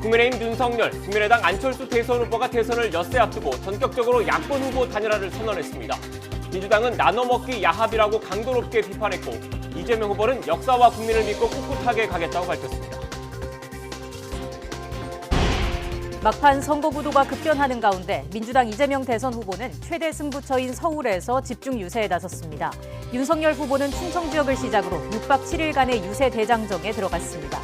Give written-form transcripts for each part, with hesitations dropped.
국민의힘 윤석열, 국민의당 안철수 대선 후보가 대선을 엿새 앞두고 전격적으로 야권 후보 단일화를 선언했습니다. 민주당은 나눠먹기 야합이라고 강도 높게 비판했고 이재명 후보는 역사와 국민을 믿고 꿋꿋하게 가겠다고 밝혔습니다. 막판 선거 구도가 급변하는 가운데 민주당 이재명 대선 후보는 최대 승부처인 서울에서 집중 유세에 나섰습니다. 윤석열 후보는 충청 지역을 시작으로 6박 7일간의 유세 대장정에 들어갔습니다.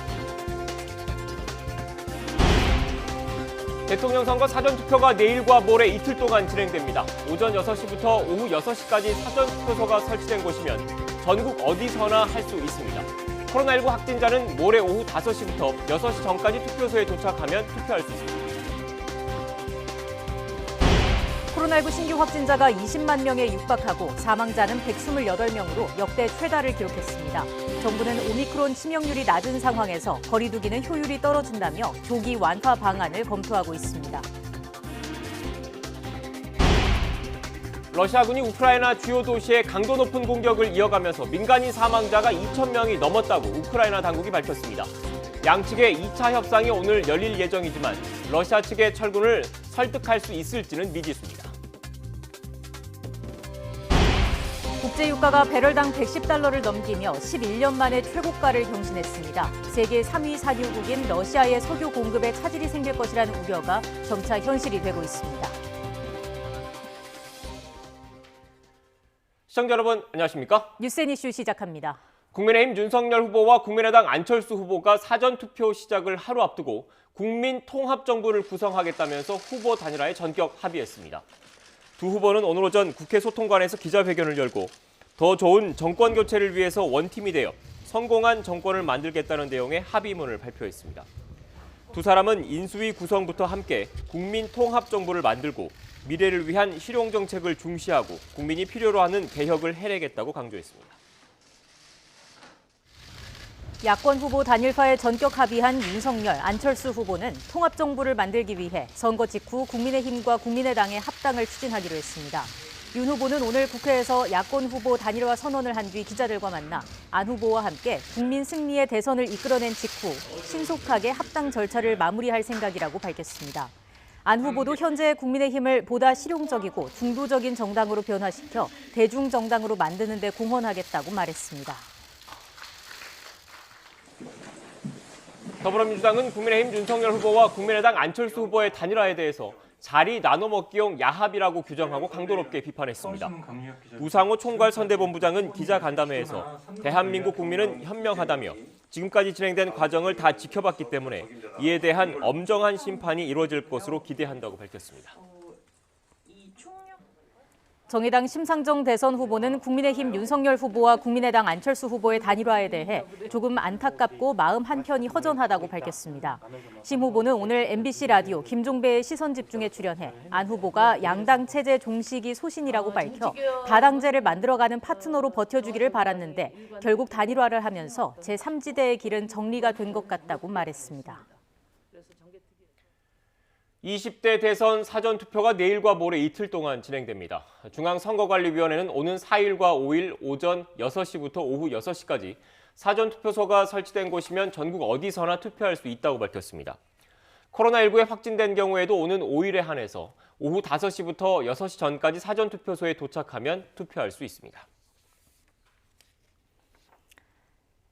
대통령 선거 사전투표가 내일과 모레 이틀 동안 진행됩니다. 오전 6시부터 오후 6시까지 사전투표소가 설치된 곳이면 전국 어디서나 할 수 있습니다. 코로나19 확진자는 모레 오후 5시부터 6시 전까지 투표소에 도착하면 투표할 수 있습니다. 코로나19 신규 확진자가 20만 명에 육박하고 사망자는 128명으로 역대 최다를 기록했습니다. 정부는 오미크론 치명률이 낮은 상황에서 거리 두기는 효율이 떨어진다며 조기 완화 방안을 검토하고 있습니다. 러시아군이 우크라이나 주요 도시에 강도 높은 공격을 이어가면서 민간인 사망자가 2,000명이 넘었다고 우크라이나 당국이 밝혔습니다. 양측의 2차 협상이 오늘 열릴 예정이지만 러시아 측의 철군을 설득할 수 있을지는 미지수입니다. 국제유가가 배럴당 110달러를 넘기며 11년 만에 최고가를 경신했습니다. 세계 3위 산유국인 러시아의 석유 공급에 차질이 생길 것이라는 우려가 점차 현실이 되고 있습니다. 시청자 여러분, 안녕하십니까? 뉴스앤 이슈 시작합니다. 국민의힘 윤석열 후보와 국민의당 안철수 후보가 사전투표 시작을 하루 앞두고 국민통합정부를 구성하겠다면서 후보 단일화에 전격 합의했습니다. 두 후보는 오늘 오전 국회 소통관에서 기자회견을 열고 더 좋은 정권 교체를 위해서 원팀이 되어 성공한 정권을 만들겠다는 내용의 합의문을 발표했습니다. 두 사람은 인수위 구성부터 함께 국민통합정부를 만들고 미래를 위한 실용정책을 중시하고 국민이 필요로 하는 개혁을 해내겠다고 강조했습니다. 야권 후보 단일화에 전격 합의한 윤석열, 안철수 후보는 통합정부를 만들기 위해 선거 직후 국민의힘과 국민의당의 합당을 추진하기로 했습니다. 윤 후보는 오늘 국회에서 야권 후보 단일화 선언을 한 뒤 기자들과 만나 안 후보와 함께 국민 승리의 대선을 이끌어낸 직후 신속하게 합당 절차를 마무리할 생각이라고 밝혔습니다. 안 후보도 현재 국민의힘을 보다 실용적이고 중도적인 정당으로 변화시켜 대중정당으로 만드는 데 공헌하겠다고 말했습니다. 더불어민주당은 국민의힘 윤석열 후보와 국민의당 안철수 후보의 단일화에 대해서 자리 나눠먹기용 야합이라고 규정하고 강도 높게 비판했습니다. 우상호 총괄선대본부장은 기자간담회에서 대한민국 국민은 현명하다며 지금까지 진행된 과정을 다 지켜봤기 때문에 이에 대한 엄정한 심판이 이루어질 것으로 기대한다고 밝혔습니다. 정의당 심상정 대선 후보는 국민의힘 윤석열 후보와 국민의당 안철수 후보의 단일화에 대해 조금 안타깝고 마음 한편이 허전하다고 밝혔습니다. 심 후보는 오늘 MBC 라디오 김종배의 시선집중에 출연해 안 후보가 양당 체제 종식이 소신이라고 밝혀 다당제를 만들어가는 파트너로 버텨주기를 바랐는데 결국 단일화를 하면서 제3지대의 길은 정리가 된 것 같다고 말했습니다. 20대 대선 사전투표가 내일과 모레 이틀 동안 진행됩니다. 중앙선거관리위원회는 오는 4일과 5일 오전 6시부터 오후 6시까지 사전투표소가 설치된 곳이면 전국 어디서나 투표할 수 있다고 밝혔습니다. 코로나19에 확진된 경우에도 오는 5일에 한해서 오후 5시부터 6시 전까지 사전투표소에 도착하면 투표할 수 있습니다.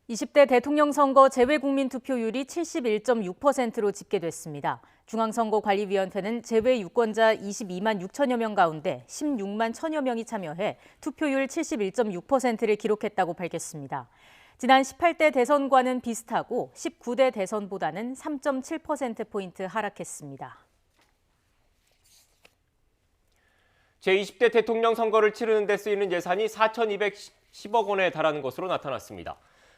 20대 대통령 선거 재외국민 투표율이 71.6%로 집계됐습니다. 중앙선거관리위원회는 재외 유권자 22만 6천여 명 가운데 16만 1천여 명이 참여해 투표율 71.6%를 기록했다고 밝혔습니다. 지난 18대 대선과는 비슷하고 19대 대선보다는 3.7%포인트 하락했습니다. 제20대 대통령 선거를 치르는 데 쓰이는 예산이 4,210억 원에 달하는 것으로 나타났습니다.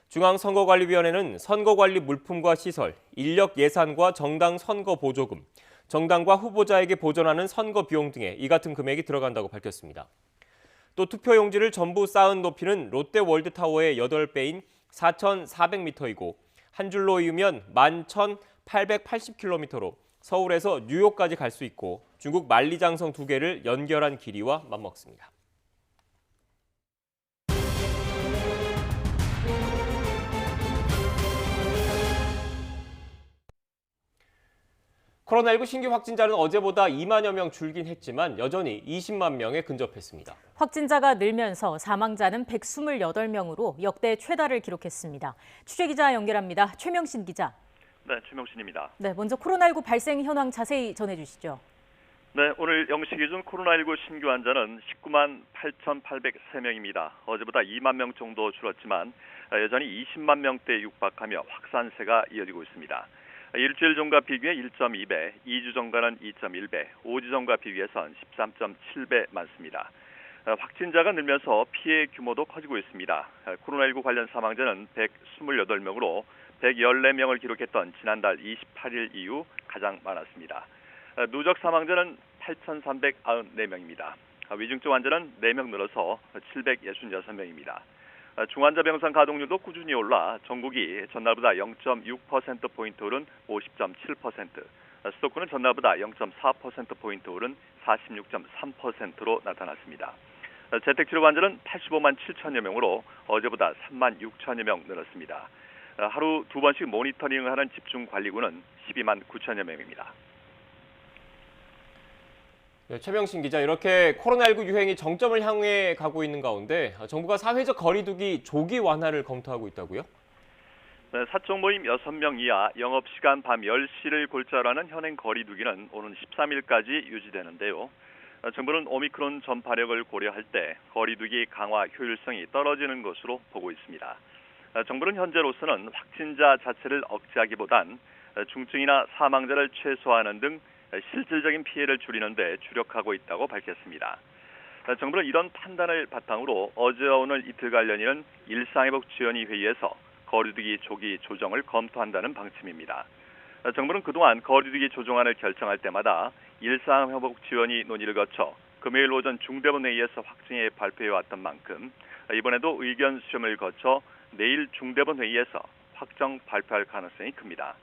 중앙선거관리위원회는 선거관리 물품과 시설, 인력 예산과 정당 선거 보조금, 정당과 후보자에게 보전하는 선거 비용 등에 이 같은 금액이 들어간다고 밝혔습니다. 또 투표용지를 전부 쌓은 높이는 롯데월드타워의 8배인 4,400m이고 한 줄로 이으면 11,880km로 서울에서 뉴욕까지 갈 수 있고 중국 만리장성 2개를 연결한 길이와 맞먹습니다. 코로나19 신규 확진자는 어제보다 2만여 명 줄긴 했지만 여전히 20만 명에 근접했습니다. 확진자가 늘면서 사망자는 128명으로 역대 최다를 기록했습니다. 취재기자 연결합니다. 최명신 기자. 네, 최명신입니다. 네, 먼저 코로나19 발생 현황 자세히 전해주시죠. 네, 오늘 0시 기준 코로나19 신규 환자는 19만 8,803명입니다. 어제보다 2만 명 정도 줄었지만 여전히 20만 명대에 육박하며 확산세가 이어지고 있습니다. 일주일 전과 비교해 1.2배, 2주 전과는 2.1배, 5주 전과 비교해선 13.7배 많습니다. 확진자가 늘면서 피해 규모도 커지고 있습니다. 코로나19 관련 사망자는 128명으로 114명을 기록했던 지난달 28일 이후 가장 많았습니다. 누적 사망자는 8,394명입니다. 위중증 환자는 4명 늘어서 766명입니다. 중환자 병상 가동률도 꾸준히 올라 전국이 전날보다 0.6%포인트 오른 50.7%, 수도권은 전날보다 0.4%포인트 오른 46.3%로 나타났습니다. 재택치료 환자는 85만 7천여 명으로 어제보다 3만 6천여 명 늘었습니다. 하루 2번씩 모니터링을 하는 집중관리군은 12만 9천여 명입니다. 네, 최명신 기자, 이렇게 코로나19 유행이 정점을 향해 가고 있는 가운데 정부가 사회적 거리두기 조기 완화를 검토하고 있다고요? 네, 사적 모임 6명 이하, 영업시간 밤 10시를 골자로 하는 현행 거리두기는 오는 13일까지 유지되는데요. 정부는 오미크론 전파력을 고려할 때 거리두기 강화 효율성이 떨어지는 것으로 보고 있습니다. 정부는 현재로서는 확진자 자체를 억제하기보단 중증이나 사망자를 최소화하는 등 실질적인 피해를 줄이는 데 주력하고 있다고 밝혔습니다. 정부는 이런 판단을 바탕으로 어제와 오늘 이틀간 열리는 일상회복지원위 회의에서 거리두기 조기 조정을 검토한다는 방침입니다. 정부는 그동안 거리두기 조정안을 결정할 때마다 일상회복지원위 논의를 거쳐 금요일 오전 중대본 회의에서 확정해 발표해왔던 만큼 이번에도 의견 수렴을 거쳐 내일 중대본 회의에서 확정 발표할 가능성이 큽니다.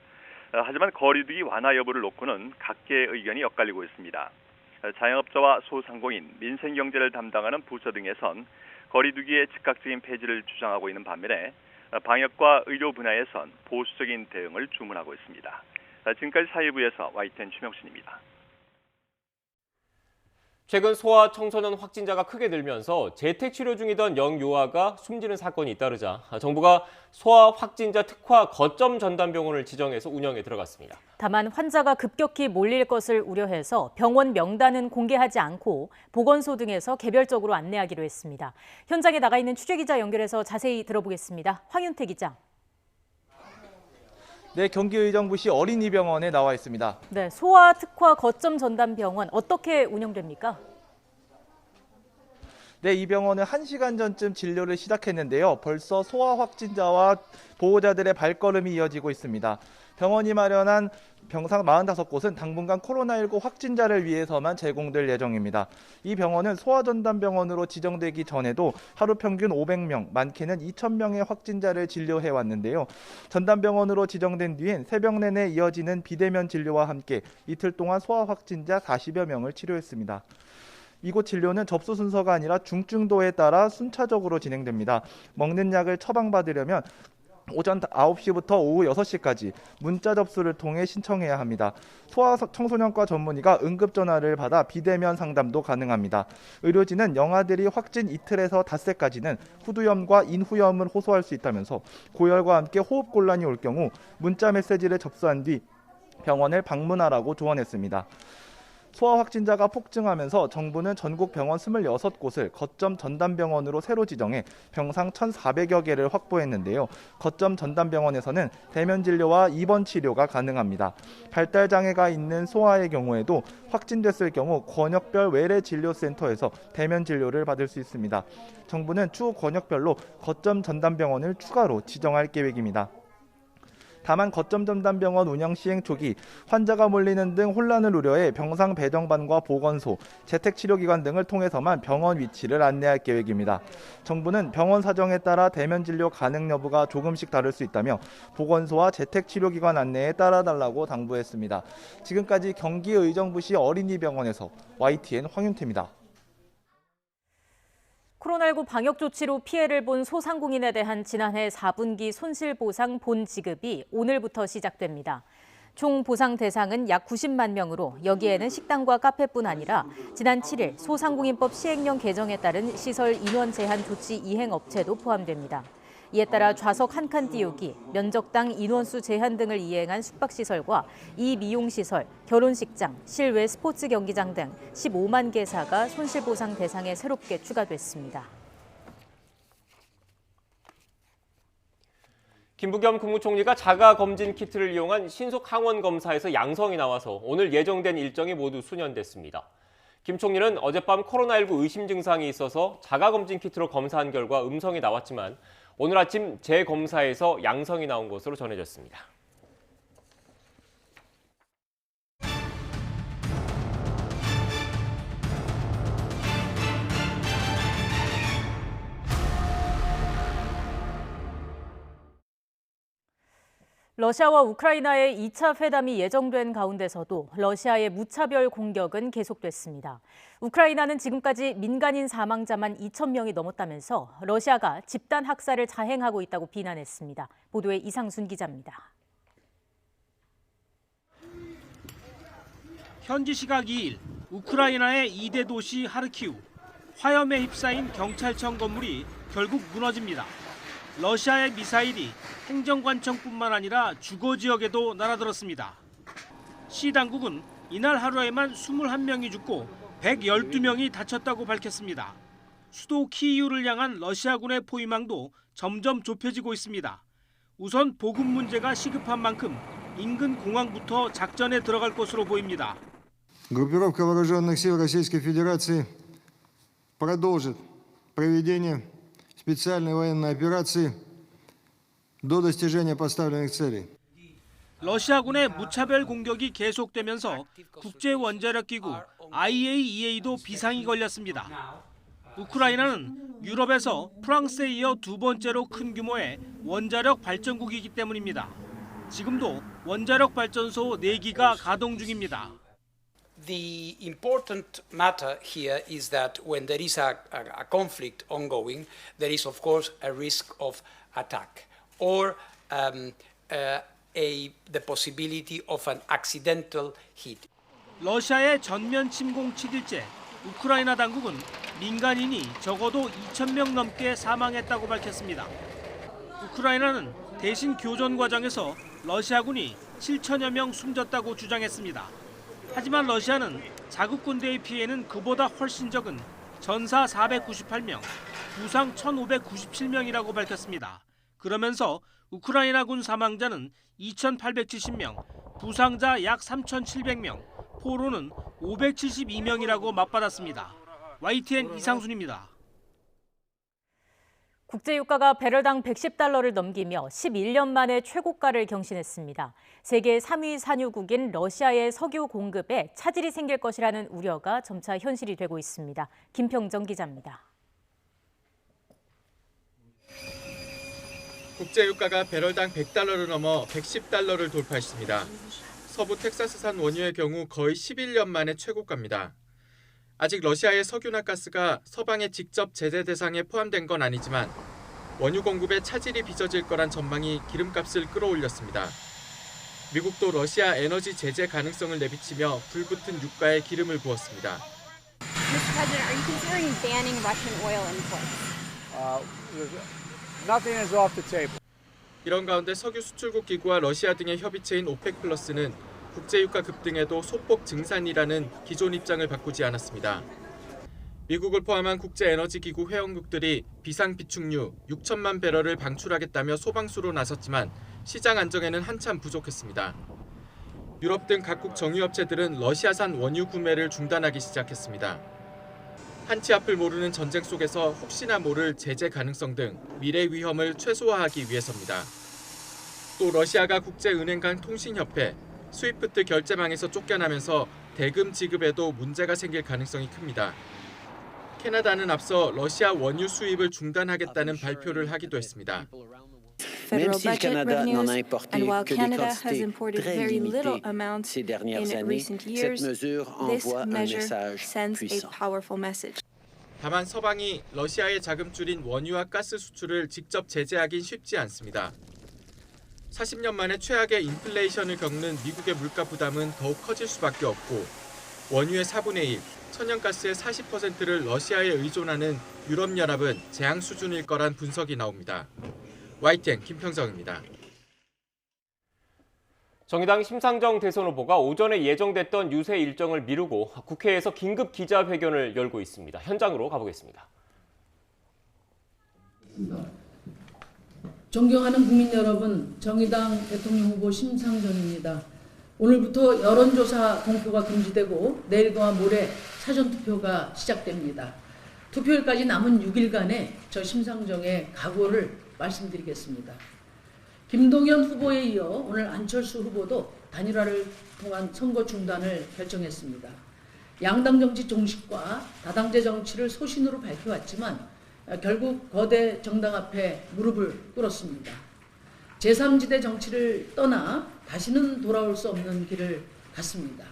하지만 거리두기 완화 여부를 놓고는 각계의 의견이 엇갈리고 있습니다. 자영업자와 소상공인, 민생경제를 담당하는 부처 등에선 거리두기의 즉각적인 폐지를 주장하고 있는 반면에 방역과 의료 분야에선 보수적인 대응을 주문하고 있습니다. 지금까지 사회부에서 YTN 최명신입니다. 최근 소아 청소년 확진자가 크게 늘면서 재택치료 중이던 영유아가 숨지는 사건이 잇따르자 정부가 소아 확진자 특화 거점 전담병원을 지정해서 운영에 들어갔습니다. 다만 환자가 급격히 몰릴 것을 우려해서 병원 명단은 공개하지 않고 보건소 등에서 개별적으로 안내하기로 했습니다. 현장에 나가 있는 취재기자 연결해서 자세히 들어보겠습니다. 황윤태 기자. 네, 경기 의정부시 어린이병원에 나와 있습니다. 네, 소아 특화 거점 전담병원 어떻게 운영됩니까? 네, 이 병원은 1시간 전쯤 진료를 시작했는데요. 벌써 소아 확진자와 보호자들의 발걸음이 이어지고 있습니다. 병원이 마련한 병상 45곳은 당분간 코로나19 확진자를 위해서만 제공될 예정입니다. 이 병원은 소아전담병원으로 지정되기 전에도 하루 평균 500명, 많게는 2,000명의 확진자를 진료해 왔는데요. 전담병원으로 지정된 뒤엔 새벽 내내 이어지는 비대면 진료와 함께 이틀 동안 소아 확진자 40여 명을 치료했습니다. 이곳 진료는 접수 순서가 아니라 중증도에 따라 순차적으로 진행됩니다. 먹는 약을 처방받으려면 오전 9시부터 오후 6시까지 문자 접수를 통해 신청해야 합니다. 소아 청소년과 전문의가 응급전화를 받아 비대면 상담도 가능합니다. 의료진은 영아들이 확진 이틀에서 닷새까지는 후두염과 인후염을 호소할 수 있다면서 고열과 함께 호흡곤란이 올 경우 문자 메시지를 접수한 뒤 병원을 방문하라고 조언했습니다. 소아 확진자가 폭증하면서 정부는 전국 병원 26곳을 거점 전담병원으로 새로 지정해 병상 1,400여 개를 확보했는데요. 거점 전담병원에서는 대면 진료와 입원 치료가 가능합니다. 발달 장애가 있는 소아의 경우에도 확진됐을 경우 권역별 외래 진료센터에서 대면 진료를 받을 수 있습니다. 정부는 추후 권역별로 거점 전담병원을 추가로 지정할 계획입니다. 다만 거점 전담병원 운영 시행 초기 환자가 몰리는 등 혼란을 우려해 병상 배정반과 보건소, 재택치료기관 등을 통해서만 병원 위치를 안내할 계획입니다. 정부는 병원 사정에 따라 대면 진료 가능 여부가 조금씩 다를 수 있다며 보건소와 재택치료기관 안내에 따라달라고 당부했습니다. 지금까지 경기 의정부시 어린이병원에서 YTN 황윤태입니다. 코로나19 방역 조치로 피해를 본 소상공인에 대한 지난해 4분기 손실보상 본 지급이 오늘부터 시작됩니다. 총 보상 대상은 약 90만 명으로 여기에는 식당과 카페뿐 아니라 지난 7일 소상공인법 시행령 개정에 따른 시설 인원 제한 조치 이행 업체도 포함됩니다. 이에 따라 좌석 한 칸 띄우기, 면적당 인원수 제한 등을 이행한 숙박시설과 이미용시설, 결혼식장, 실외 스포츠 경기장 등 15만 개사가 손실보상 대상에 새롭게 추가됐습니다. 김부겸 국무총리가 자가검진 키트를 이용한 신속 항원 검사에서 양성이 나와서 오늘 예정된 일정이 모두 수년됐습니다. 김 총리는 어젯밤 코로나19 의심 증상이 있어서 자가검진 키트로 검사한 결과 음성이 나왔지만 오늘 아침 재검사에서 양성이 나온 것으로 전해졌습니다. 러시아와 우크라이나의 2차 회담이 예정된 가운데서도 러시아의 무차별 공격은 계속됐습니다. 우크라이나는 지금까지 민간인 사망자만 2,000명이 넘었다면서 러시아가 집단 학살을 자행하고 있다고 비난했습니다. 보도에 이상순 기자입니다. 현지 시각 2일 우크라이나의 2대 도시 하르키우, 화염에 휩싸인 경찰청 건물이 결국 무너집니다. 러시아의 미사일이 행정관청뿐만 아니라 주거 지역에도 날아들었습니다. 시 당국은 이날 하루에만 21명이 죽고 112명이 다쳤다고 밝혔습니다. 수도 키이우를 향한 러시아군의 포위망도 점점 좁혀지고 있습니다. 우선 보급 문제가 시급한 만큼 인근 공항부터 작전에 들어갈 것으로 보입니다. Группировка вооруженных сил Российской Федерации продолжит проведение специальной военной операции до достижения поставленных целей. 러시아군의 무차별 공격이 계속되면서 국제원자력기구 IAEA도 비상이 걸렸습니다. 우크라이나는 유럽에서 프랑스에 이어 두 번째로 큰 규모의 원자력 발전국이기 때문입니다. 지금도 원자력 발전소 4기가 가동 중입니다. The important matter here is that when there is a conflict ongoing, there is of course a risk of attack or the possibility of an accidental hit. 러시아의 전면 침공 7일째, 우크라이나 당국은 민간인이 적어도 2,000명 넘게 사망했다고 밝혔습니다. 우크라이나는 대신 교전 과정에서 러시아군이 7천여 명 숨졌다고 주장했습니다. 하지만 러시아는 자국 군대의 피해는 그보다 훨씬 적은 전사 498명, 부상 1,597명이라고 밝혔습니다. 그러면서 우크라이나군 사망자는 2,870명, 부상자 약 3,700명, 포로는 572명이라고 맞받았습니다. YTN 이상순입니다. 국제유가가 배럴당 110달러를 넘기며 11년 만에 최고가를 경신했습니다. 세계 3위 산유국인 러시아의 석유 공급에 차질이 생길 것이라는 우려가 점차 현실이 되고 있습니다. 김평정 기자입니다. 국제유가가 배럴당 100달러를 넘어 110달러를 돌파했습니다. 서부 텍사스산 원유의 경우 거의 11년 만에 최고가입니다. 아직 러시아의 석유나 가스가 서방의 직접 제재 대상에 포함된 건 아니지만 원유 공급에 차질이 빚어질 거란 전망이 기름값을 끌어올렸습니다. 미국도 러시아 에너지 제재 가능성을 내비치며 불붙은 유가에 기름을 부었습니다. Mr. President, are you considering banning Russian oil imports? Nothing is off the table. 이런 가운데 석유 수출국 기구와 러시아 등의 협의체인 오펙 플러스는 국제유가 급등에도 소폭 증산이라는 기존 입장을 바꾸지 않았습니다. 미국을 포함한 국제에너지기구 회원국들이 비상 비축유 6천만 배럴을 방출하겠다며 소방수로 나섰지만 시장 안정에는 한참 부족했습니다. 유럽 등 각국 정유업체들은 러시아산 원유 구매를 중단하기 시작했습니다. 한치 앞을 모르는 전쟁 속에서 혹시나 모를 제재 가능성 등 미래 위험을 최소화하기 위해서입니다. 또 러시아가 국제은행 간 통신협회, 스위프트 결제망에서 쫓겨나면서 대금 지급에도 문제가 생길 가능성이 큽니다. 캐나다는 앞서 러시아 원유 수입을 중단하겠다는 발표를 하기도 했습니다. Federal budget revenues, and while Canada has imported very little amounts in recent years, this measure sends a powerful message. 다만 서방이 러시아의 자금줄인 원유와 가스 수출을 직접 제재하긴 쉽지 않습니다. 40년 만에 최악의 인플레이션을 겪는 미국의 물가 부담은 더욱 커질 수밖에 없고 원유의 4분의 1, 천연가스의 40%를 러시아에 의존하는 유럽연합은 재앙 수준일 거란 분석이 나옵니다. YTN 김평정입니다. 정의당 심상정 대선 후보가 오전에 예정됐던 유세 일정을 미루고 국회에서 긴급 기자회견을 열고 있습니다. 현장으로 가보겠습니다. 존경하는 국민 여러분, 정의당 대통령 후보 심상정입니다. 오늘부터 여론조사 공표가 금지되고 내일과 모레 사전투표가 시작됩니다. 투표일까지 남은 6일간의 저 심상정의 각오를 말씀드리겠습니다. 김동연 후보에 이어 오늘 안철수 후보도 단일화를 통한 선거 중단을 결정했습니다. 양당 정치 종식과 다당제 정치를 소신으로 밝혀왔지만 결국 거대 정당 앞에 무릎을 꿇었습니다. 제3지대 정치를 떠나 다시는 돌아올 수 없는 길을 갔습니다.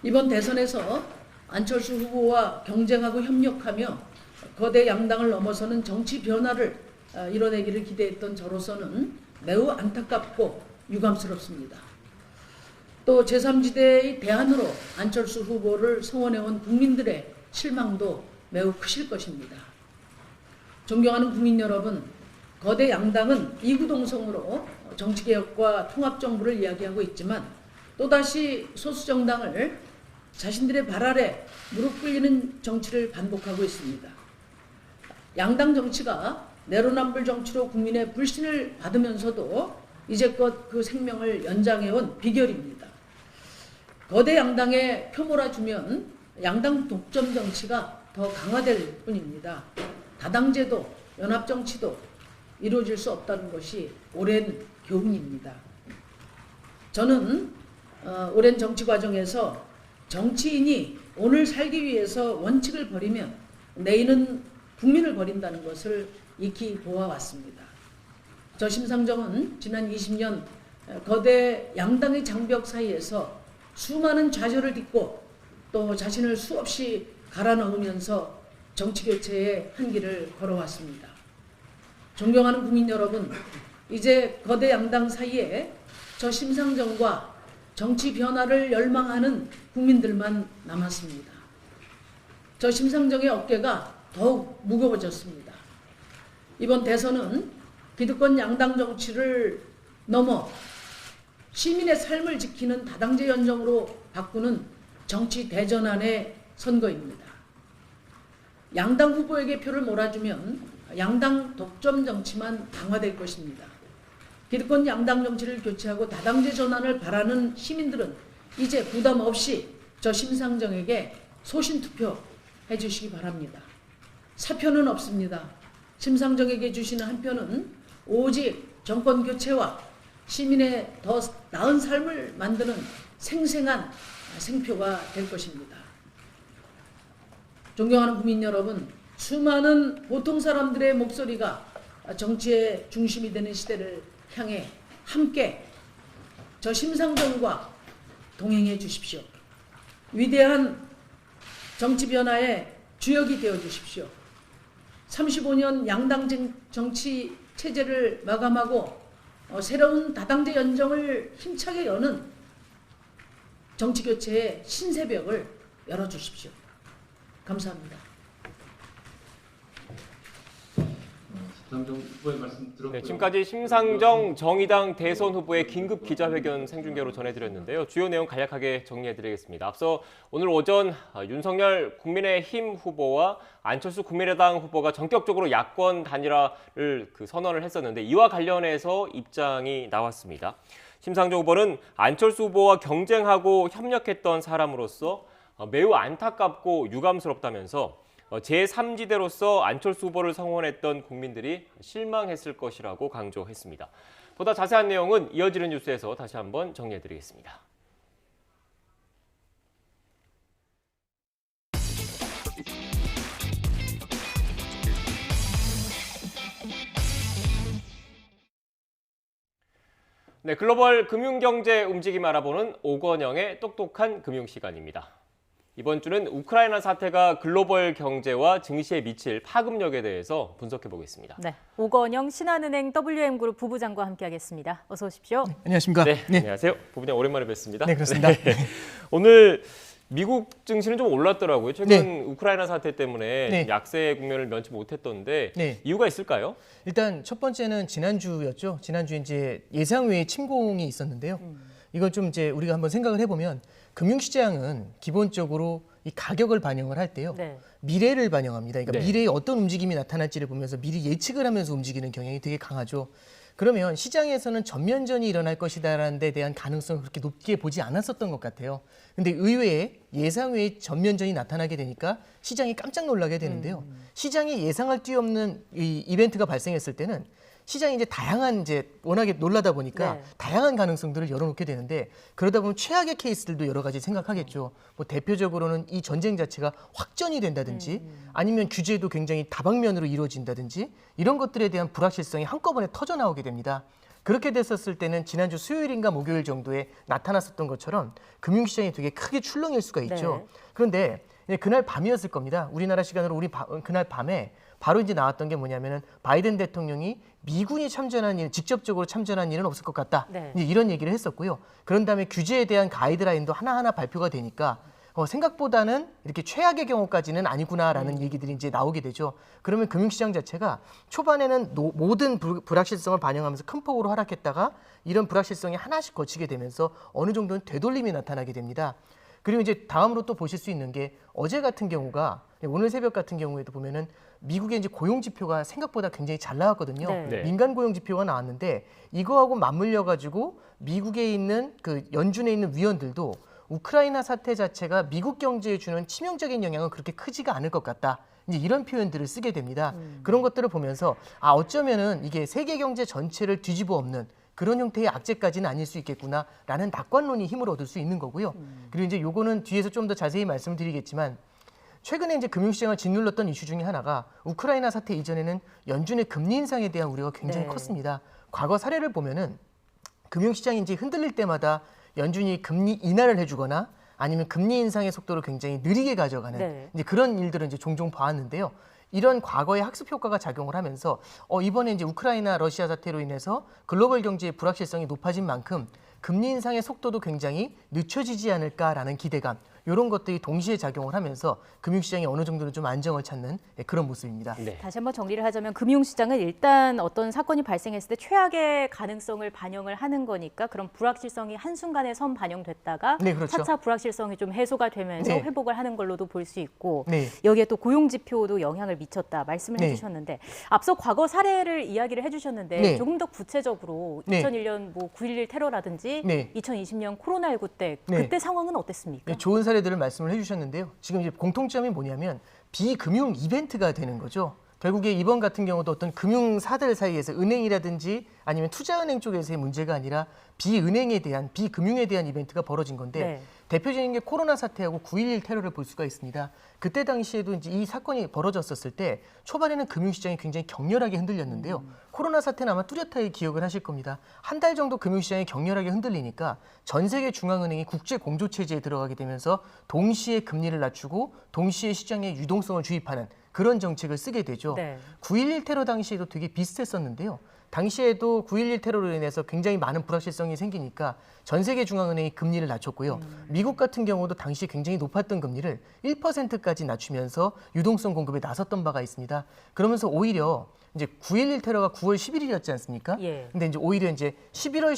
이번 대선에서 안철수 후보와 경쟁하고 협력하며 거대 양당을 넘어서는 정치 변화를 이뤄내기를 기대했던 저로서는 매우 안타깝고 유감스럽습니다. 또 제3지대의 대안으로 안철수 후보를 성원해온 국민들의 실망도 매우 크실 것입니다. 존경하는 국민 여러분, 거대 양당은 이구동성으로 정치개혁과 통합정부를 이야기하고 있지만 또다시 소수정당을 자신들의 발 아래 무릎 꿇리는 정치를 반복하고 있습니다. 양당 정치가 내로남불 정치로 국민의 불신을 받으면서도 이제껏 그 생명을 연장해온 비결입니다. 거대 양당에 표 몰아주면 양당 독점 정치가 더 강화될 뿐입니다. 다당제도, 연합정치도 이루어질 수 없다는 것이 오랜 교훈입니다. 저는 오랜 정치 과정에서 정치인이 오늘 살기 위해서 원칙을 버리면 내일은 국민을 버린다는 것을 익히 보아왔습니다. 저 심상정은 지난 20년 거대 양당의 장벽 사이에서 수많은 좌절을 딛고 또 자신을 수없이 갈아넣으면서 정치교체의 한길을 걸어왔습니다. 존경하는 국민 여러분, 이제 거대 양당 사이에 저 심상정과 정치 변화를 열망하는 국민들만 남았습니다. 저 심상정의 어깨가 더욱 무거워졌습니다. 이번 대선은 기득권 양당 정치를 넘어 시민의 삶을 지키는 다당제 연정으로 바꾸는 정치 대전환의 선거입니다. 양당 후보에게 표를 몰아주면 양당 독점 정치만 강화될 것입니다. 기득권 양당 정치를 교체하고 다당제 전환을 바라는 시민들은 이제 부담 없이 저 심상정에게 소신 투표 해주시기 바랍니다. 사표는 없습니다. 심상정에게 주시는 한 표는 오직 정권 교체와 시민의 더 나은 삶을 만드는 생생한 생표가 될 것입니다. 존경하는 국민 여러분, 수많은 보통 사람들의 목소리가 정치의 중심이 되는 시대를 향해 함께 저 심상정과 동행해 주십시오. 위대한 정치 변화의 주역이 되어 주십시오. 35년 양당 정치 체제를 마감하고 새로운 다당제 연정을 힘차게 여는 정치교체의 신새벽을 열어주십시오. 감사합니다. 네, 지금까지 심상정 정의당 대선 후보의 긴급 기자회견 생중계로 전해드렸는데요. 주요 내용 간략하게 정리해드리겠습니다. 앞서 오늘 오전 윤석열 국민의힘 후보와 안철수 국민의당 후보가 전격적으로 야권 단일화를 선언을 했었는데 이와 관련해서 입장이 나왔습니다. 심상정 후보는 안철수 후보와 경쟁하고 협력했던 사람으로서 매우 안타깝고 유감스럽다면서 제3지대로서 안철수 후보를 성원했던 국민들이 실망했을 것이라고 강조했습니다. 보다 자세한 내용은 이어지는 뉴스에서 다시 한번 정리해드리겠습니다. 네, 글로벌 금융경제 움직임 알아보는 오건영의 똑똑한 금융시간입니다. 이번 주는 우크라이나 사태가 글로벌 경제와 증시에 미칠 파급력에 대해서 분석해 보겠습니다. 네, 오건영 신한은행 WM그룹 부부장과 함께하겠습니다. 어서 오십시오. 네, 안녕하십니까? 네, 안녕하세요. 부부장 오랜만에 뵙습니다. 네, 그렇습니다. 네. 오늘 미국 증시는 좀 올랐더라고요. 최근 네. 우크라이나 사태 때문에 네. 약세 국면을 면치 못했던데 네. 이유가 있을까요? 일단 첫 번째는 지난주였죠. 지난주에 이제 예상 외의 침공이 있었는데요. 이걸 좀 이제 우리가 한번 생각을 해보면 금융시장은 기본적으로 이 가격을 반영을 할 때요. 네. 미래를 반영합니다. 그러니까 네. 미래에 어떤 움직임이 나타날지를 보면서 미리 예측을 하면서 움직이는 경향이 되게 강하죠. 그러면 시장에서는 전면전이 일어날 것이다라는 데 대한 가능성을 그렇게 높게 보지 않았었던 것 같아요. 근데 의외에 예상 외의 전면전이 나타나게 되니까 시장이 깜짝 놀라게 되는데요. 시장이 예상할 데 없는 이 이벤트가 발생했을 때는 시장이 이제 다양한 이제 워낙에 놀라다 보니까 네. 다양한 가능성들을 열어놓게 되는데 그러다 보면 최악의 케이스들도 여러 가지 생각하겠죠. 뭐 대표적으로는 이 전쟁 자체가 확전이 된다든지 아니면 규제도 굉장히 다방면으로 이루어진다든지 이런 것들에 대한 불확실성이 한꺼번에 터져 나오게 됩니다. 그렇게 됐었을 때는 지난주 수요일인가 목요일 정도에 나타났었던 것처럼 금융시장이 되게 크게 출렁일 수가 있죠. 네. 그런데 그날 밤이었을 겁니다. 우리나라 시간으로 그날 밤에 바로 이제 나왔던 게 뭐냐면은 바이든 대통령이 미군이 참전한 일, 직접적으로 참전한 일은 없을 것 같다. 네. 이제 이런 얘기를 했었고요. 그런 다음에 규제에 대한 가이드라인도 하나하나 발표가 되니까 생각보다는 이렇게 최악의 경우까지는 아니구나라는 얘기들이 이제 나오게 되죠. 그러면 금융시장 자체가 초반에는 모든 불확실성을 반영하면서 큰 폭으로 하락했다가 이런 불확실성이 하나씩 거치게 되면서 어느 정도는 되돌림이 나타나게 됩니다. 그리고 이제 다음으로 또 보실 수 있는 게 어제 같은 경우가 오늘 새벽 같은 경우에도 보면은 미국의 이제 고용 지표가 생각보다 굉장히 잘 나왔거든요. 네. 민간 고용 지표가 나왔는데 이거하고 맞물려 가지고 미국에 있는 그 연준에 있는 위원들도 우크라이나 사태 자체가 미국 경제에 주는 치명적인 영향은 그렇게 크지가 않을 것 같다. 이제 이런 표현들을 쓰게 됩니다. 그런 것들을 보면서 어쩌면은 이게 세계 경제 전체를 뒤집어 엎는 그런 형태의 악재까지는 아닐 수 있겠구나라는 낙관론이 힘을 얻을 수 있는 거고요. 그리고 이제 요거는 뒤에서 좀 더 자세히 말씀드리겠지만 최근에 이제 금융시장을 짓눌렀던 이슈 중에 하나가 우크라이나 사태 이전에는 연준의 금리 인상에 대한 우려가 굉장히 네. 컸습니다. 과거 사례를 보면은 금융시장이 이제 흔들릴 때마다 연준이 금리 인하를 해주거나 아니면 금리 인상의 속도를 굉장히 느리게 가져가는 네. 이제 그런 일들을 이제 종종 봐왔는데요. 이런 과거의 학습 효과가 작용을 하면서 이번에 이제 우크라이나 러시아 사태로 인해서 글로벌 경제의 불확실성이 높아진 만큼 금리 인상의 속도도 굉장히 늦춰지지 않을까라는 기대감 이런 것들이 동시에 작용을 하면서 금융시장이 어느 정도는 좀 안정을 찾는 그런 모습입니다. 네. 다시 한번 정리를 하자면 금융시장은 일단 어떤 사건이 발생했을 때 최악의 가능성을 반영을 하는 거니까 그런 불확실성이 한순간에 선 반영됐다가 네, 그렇죠. 차차 불확실성이 좀 해소가 되면서 네. 회복을 하는 걸로도 볼 수 있고 네. 여기에 또 고용지표도 영향을 미쳤다 말씀을 네. 해주셨는데 앞서 과거 사례를 이야기를 해주셨는데 네. 조금 더 구체적으로 네. 2001년 뭐 9.11 테러라든지 네. 2020년 코로나19 때 네. 그때 상황은 어땠습니까? 네, 좋은 사례들을 말씀을 해주셨는데요. 지금 이제 공통점이 뭐냐면 비금융 이벤트가 되는 거죠. 결국에 이번 같은 경우도 어떤 금융사들 사이에서 은행이라든지 아니면 투자은행 쪽에서의 문제가 아니라 비은행에 대한 비금융에 대한 이벤트가 벌어진 건데 네. 대표적인 게 코로나 사태하고 9.11 테러를 볼 수가 있습니다. 그때 당시에도 이제 이 사건이 벌어졌었을 때 초반에는 금융시장이 굉장히 격렬하게 흔들렸는데요. 코로나 사태는 아마 뚜렷하게 기억을 하실 겁니다. 한 달 정도 금융시장이 격렬하게 흔들리니까 전 세계 중앙은행이 국제 공조 체제에 들어가게 되면서 동시에 금리를 낮추고 동시에 시장에 유동성을 주입하는 그런 정책을 쓰게 되죠. 네. 9.11 테러 당시에도 되게 비슷했었는데요. 당시에도 9.11 테러로 인해서 굉장히 많은 불확실성이 생기니까 전 세계 중앙은행이 금리를 낮췄고요. 미국 같은 경우도 당시 굉장히 높았던 금리를 1%까지 낮추면서 유동성 공급에 나섰던 바가 있습니다. 그러면서 오히려 이제 9.11 테러가 9월 11일이었지 않습니까? 예. 근데 이제 오히려 이제 10월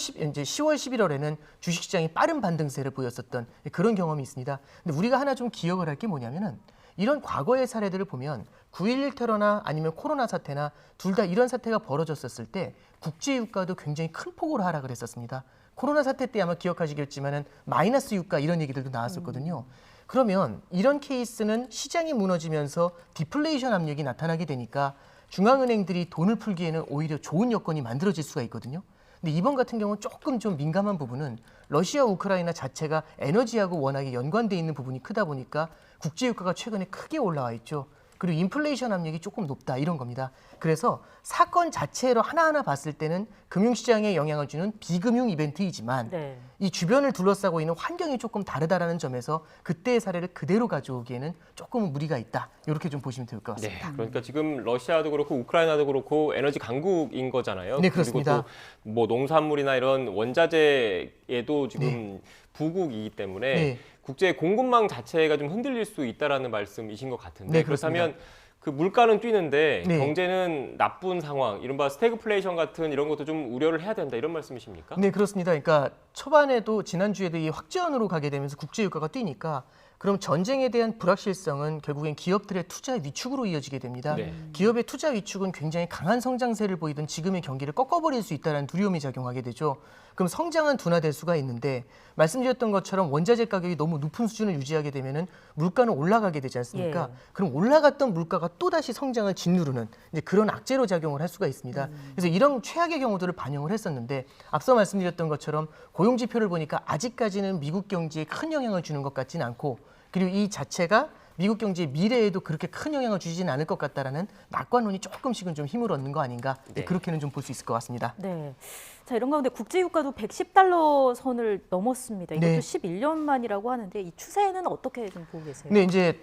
11월에는 주식시장이 빠른 반등세를 보였었던 그런 경험이 있습니다. 근데 우리가 하나 좀 기억을 할 게 뭐냐면은 이런 과거의 사례들을 보면 9.11 테러나 아니면 코로나 사태나 둘 다 이런 사태가 벌어졌었을 때 국제 유가도 굉장히 큰 폭으로 하락을 했었습니다. 코로나 사태 때 아마 기억하시겠지만은 마이너스 유가 이런 얘기들도 나왔었거든요. 그러면 이런 케이스는 시장이 무너지면서 디플레이션 압력이 나타나게 되니까 중앙은행들이 돈을 풀기에는 오히려 좋은 여건이 만들어질 수가 있거든요. 근데 이번 같은 경우는 조금 좀 민감한 부분은 러시아, 우크라이나 자체가 에너지하고 워낙에 연관돼 있는 부분이 크다 보니까 국제유가가 최근에 크게 올라와 있죠. 그리고 인플레이션 압력이 조금 높다 이런 겁니다. 그래서 사건 자체로 하나하나 봤을 때는 금융시장에 영향을 주는 비금융 이벤트이지만 네. 이 주변을 둘러싸고 있는 환경이 조금 다르다라는 점에서 그때의 사례를 그대로 가져오기에는 조금은 무리가 있다. 이렇게 좀 보시면 될 것 같습니다. 네, 그러니까 지금 러시아도 그렇고 우크라이나도 그렇고 에너지 강국인 거잖아요. 네, 그렇습니다. 그리고 또 뭐 농산물이나 이런 원자재에도 지금 부국이기 때문에 네. 국제 공급망 자체가 좀 흔들릴 수 있다라는 말씀이신 것 같은데 네, 그렇습니다. 그렇다면 그 물가는 뛰는데 네. 경제는 나쁜 상황, 이른바 스태그플레이션 같은 이런 것도 좀 우려를 해야 된다 이런 말씀이십니까? 네, 그렇습니다. 그러니까 초반에도 지난주에도 이 확전으로 가게 되면서 국제 유가가 뛰니까 그럼 전쟁에 대한 불확실성은 결국엔 기업들의 투자 위축으로 이어지게 됩니다. 네. 기업의 투자 위축은 굉장히 강한 성장세를 보이던 지금의 경기를 꺾어버릴 수 있다는 두려움이 작용하게 되죠. 그럼 성장은 둔화될 수가 있는데 말씀드렸던 것처럼 원자재 가격이 너무 높은 수준을 유지하게 되면은 물가는 올라가게 되지 않습니까? 예. 그럼 올라갔던 물가가 또다시 성장을 짓누르는 이제 그런 악재로 작용을 할 수가 있습니다. 그래서 이런 최악의 경우들을 반영을 했었는데 앞서 말씀드렸던 것처럼 고용 지표를 보니까 아직까지는 미국 경제에 큰 영향을 주는 것 같지는 않고 그리고 이 자체가 미국 경제의 미래에도 그렇게 큰 영향을 주지는 않을 것 같다라는 낙관론이 조금씩은 좀 힘을 얻는 거 아닌가 네. 그렇게는 좀 볼 수 있을 것 같습니다. 네. 자, 이런 가운데 국제유가도 110달러 선을 넘었습니다. 이것도 네. 11년 만이라고 하는데 이 추세는 어떻게 좀 보고 계세요? 네, 이제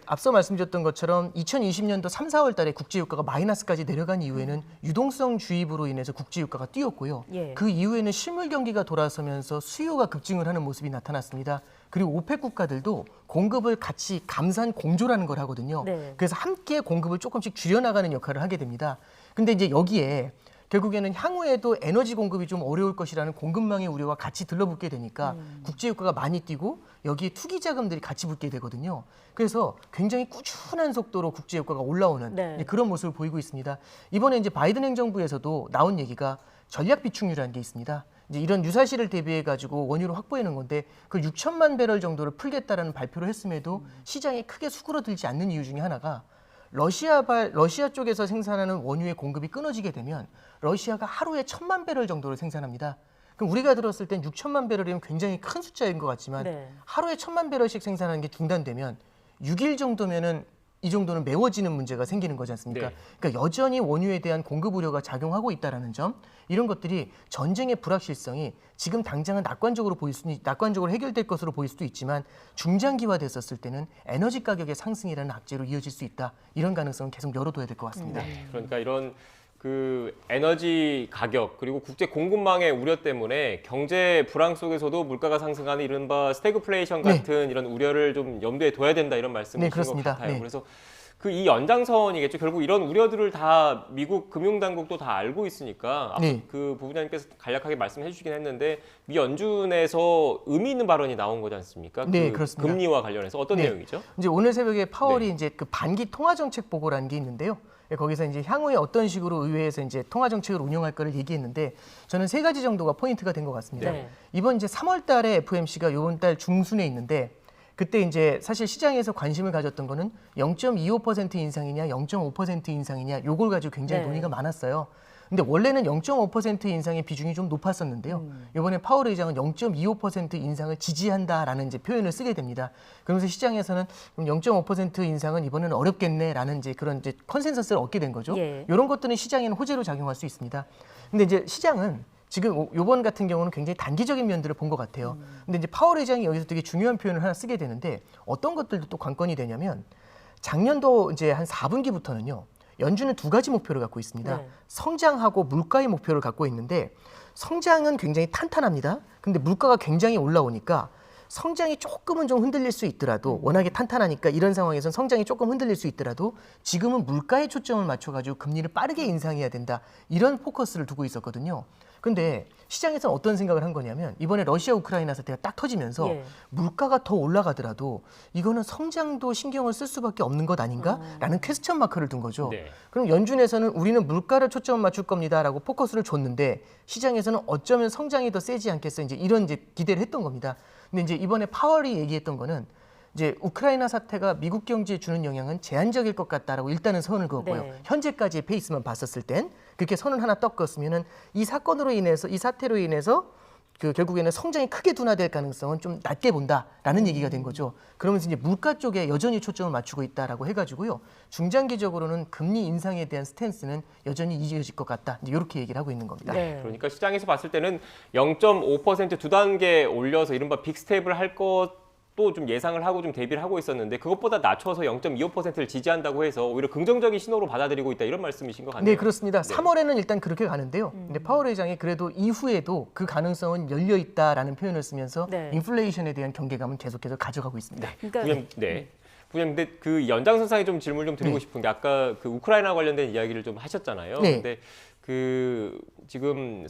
앞서 말씀드렸던 것처럼 2020년도 3, 4월 달에 국제유가가 마이너스까지 내려간 이후에는 유동성 주입으로 인해서 국제유가가 뛰었고요. 예. 그 이후에는 실물 경기가 돌아서면서 수요가 급증을 하는 모습이 나타났습니다. 그리고 오펙 국가들도 공급을 같이 감산 공조라는 걸 하거든요. 네. 그래서 함께 공급을 조금씩 줄여나가는 역할을 하게 됩니다. 근데 이제 여기에 결국에는 향후에도 에너지 공급이 좀 어려울 것이라는 공급망의 우려가 같이 들러붙게 되니까 국제유가가 많이 뛰고 여기에 투기 자금들이 같이 붙게 되거든요. 그래서 굉장히 꾸준한 속도로 국제유가가 올라오는 네. 그런 모습을 보이고 있습니다. 이번에 이제 바이든 행정부에서도 나온 얘기가 전략 비축유라는 게 있습니다. 이제 이런 유사시를 대비해 가지고 원유를 확보해 놓은 건데 그 6천만 배럴 정도를 풀겠다라는 발표를 했음에도 시장이 크게 수그러들지 않는 이유 중에 하나가 러시아 쪽에서 생산하는 원유의 공급이 끊어지게 되면 러시아가 하루에 1,000만 배럴 정도를 생산합니다. 그럼 우리가 들었을 땐 6천만 배럴이면 굉장히 큰 숫자인 것 같지만 네. 하루에 1,000만 배럴씩 생산하는 게 중단되면 6일 정도면은 이 정도는 메워지는 문제가 생기는 거지 않습니까? 네. 그러니까 여전히 원유에 대한 공급 우려가 작용하고 있다는 점, 이런 것들이 전쟁의 불확실성이 지금 당장은 낙관적으로 해결될 것으로 보일 수도 있지만 중장기화 됐었을 때는 에너지 가격의 상승이라는 악재로 이어질 수 있다. 이런 가능성은 계속 열어둬야 될 것 같습니다. 그러니까 이런 그 에너지 가격 그리고 국제 공급망의 우려 때문에 경제 불황 속에서도 물가가 상승하는 이른바 스태그플레이션 같은 이런 우려를 좀 염두에 둬야 된다 이런 말씀이신 것 그렇습니다. 같아요. 네. 그래서 그 이 연장선이겠죠. 결국 이런 우려들을 다 미국 금융당국도 다 알고 있으니까 네. 그 부부장님께서 간략하게 말씀해 주시긴 했는데 미 연준에서 의미 있는 발언이 나온 거지 않습니까? 네, 그 그렇습니다. 금리와 관련해서 어떤 네. 내용이죠? 이제 오늘 새벽에 파월이 네. 이제 그 반기 통화 정책 보고라는 게 있는데요. 거기서 이제 향후에 어떤 식으로 의회에서 이제 통화 정책을 운영할 거를 얘기했는데 저는 3가지 정도가 포인트가 된 것 같습니다. 네. 이번 이제 3월 달에 FOMC가 이번 달 중순에 있는데 그때 이제 사실 시장에서 관심을 가졌던 거는 0.25% 인상이냐 0.5% 인상이냐 요걸 가지고 굉장히 네. 논의가 많았어요. 근데 원래는 0.5% 인상의 비중이 좀 높았었는데요. 이번에 파월 의장은 0.25% 인상을 지지한다라는 이제 표현을 쓰게 됩니다. 그러면서 시장에서는 0.5% 인상은 이번에는 어렵겠네라는 이제 그런 이제 컨센서스를 얻게 된 거죠. 예. 이런 것들은 시장에는 호재로 작용할 수 있습니다. 근데 이제 시장은 지금 요번 같은 경우는 굉장히 단기적인 면들을 본 것 같아요. 근데 이제 파월 의장이 여기서 되게 중요한 표현을 하나 쓰게 되는데 어떤 것들도 또 관건이 되냐면 작년도 이제 한 4분기부터는요. 연준은 2가지 목표를 갖고 있습니다. 네. 성장하고 물가의 목표를 갖고 있는데 성장은 굉장히 탄탄합니다. 근데 물가가 굉장히 올라오니까 성장이 조금은 좀 흔들릴 수 있더라도 워낙에 탄탄하니까 이런 상황에서는 성장이 조금 흔들릴 수 있더라도 지금은 물가에 초점을 맞춰가지고 금리를 빠르게 인상해야 된다. 이런 포커스를 두고 있었거든요. 근데 시장에서는 어떤 생각을 한 거냐면 이번에 러시아 우크라이나 사태가 딱 터지면서 예. 물가가 더 올라가더라도 이거는 성장도 신경을 쓸 수밖에 없는 것 아닌가라는 퀘스천 마크를 둔 거죠. 네. 그럼 연준에서는 우리는 물가를 초점을 맞출 겁니다라고 포커스를 줬는데 시장에서는 어쩌면 성장이 더 세지 않겠어 이제 이런 이제 기대를 했던 겁니다. 근데 이제 이번에 파월이 얘기했던 거는 이제 우크라이나 사태가 미국 경제에 주는 영향은 제한적일 것 같다라고 일단은 선을 그었고요. 네. 현재까지의 페이스만 봤었을 땐 그렇게 선을 하나 떡 그었으면은 이 사건으로 인해서 이 사태로 인해서 결국에는 성장이 크게 둔화될 가능성은 좀 낮게 본다라는 얘기가 된 거죠. 그러면서 이제 물가 쪽에 여전히 초점을 맞추고 있다라고 해가지고요. 중장기적으로는 금리 인상에 대한 스탠스는 여전히 이어질 것 같다. 이제 이렇게 얘기를 하고 있는 겁니다. 네. 그러니까 시장에서 봤을 때는 0.5% 두 단계 올려서 이른바 빅스텝을 할 것도 좀 예상을 하고 좀 대비를 하고 있었는데 그것보다 낮춰서 0.25%를 지지한다고 해서 오히려 긍정적인 신호로 받아들이고 있다 이런 말씀이신 것 같네요. 네, 그렇습니다. 3월에는 일단 그렇게 가는데요. 근데 파월 의장이 그래도 이후에도 그 가능성은 열려 있다라는 표현을 쓰면서 인플레이션에 대한 경계감은 계속해서 가져가고 있습니다. 부장님, 근데 그 연장선상에 좀 질문 좀 드리고 싶은 게 아까 그 우크라이나 관련된 이야기를 좀 하셨잖아요. 근데 그 지금